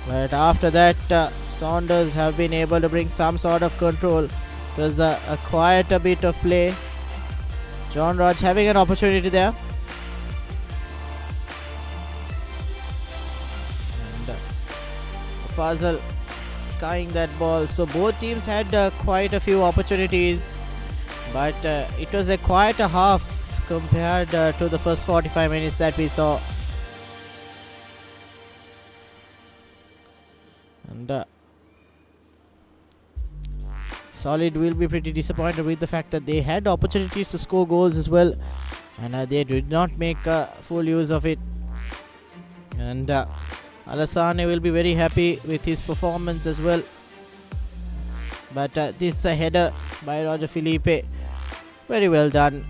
but after that Saunders have been able to bring some sort of control. It was quite a bit of play. John Raj having an opportunity there. And Fazal skying that ball. So both teams had quite a few opportunities, but it was a quite a half compared to the first 45 minutes that we saw. And Solid will be pretty disappointed with the fact that they had opportunities to score goals as well, and they did not make full use of it. And Alassane will be very happy with his performance as well. But this header by Roger Felipe, very well done,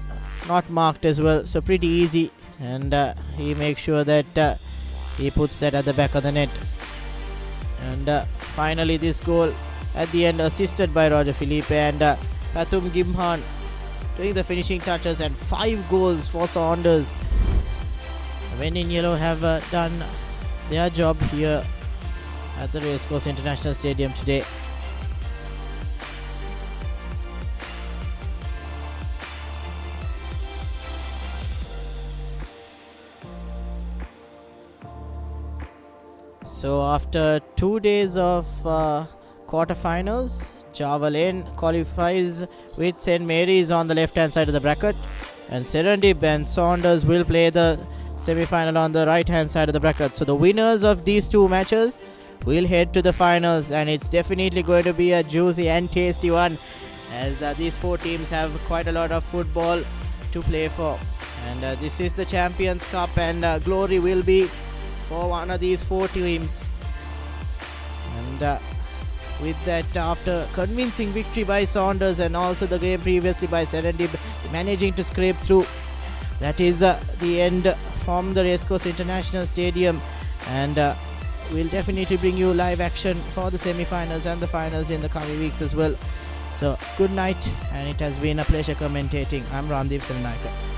not marked as well, so pretty easy, and he makes sure that he puts that at the back of the net. And finally this goal at the end assisted by Roger Felipe, and Pathum Gimhan doing the finishing touches, and 5 goals for Saunders. Men in yellow have done their job here at the Racecourse International Stadium today. So after 2 days of quarterfinals, Java Lane qualifies with St. Mary's on the left hand side of the bracket, and Serendip and Saunders will play the semi-final on the right hand side of the bracket. So the winners of these two matches will head to the finals, and it's definitely going to be a juicy and tasty one, as these 4 teams have quite a lot of football to play for. And this is the Champions Cup, and glory will be for one of these 4 teams. And with that, after convincing victory by Saunders and also the game previously by Serendip managing to scrape through, that is the end from the Racecourse International Stadium. And we'll definitely bring you live action for the semi-finals and the finals in the coming weeks as well. So good night, and it has been a pleasure commentating. I'm Ramdeep Selnaikar.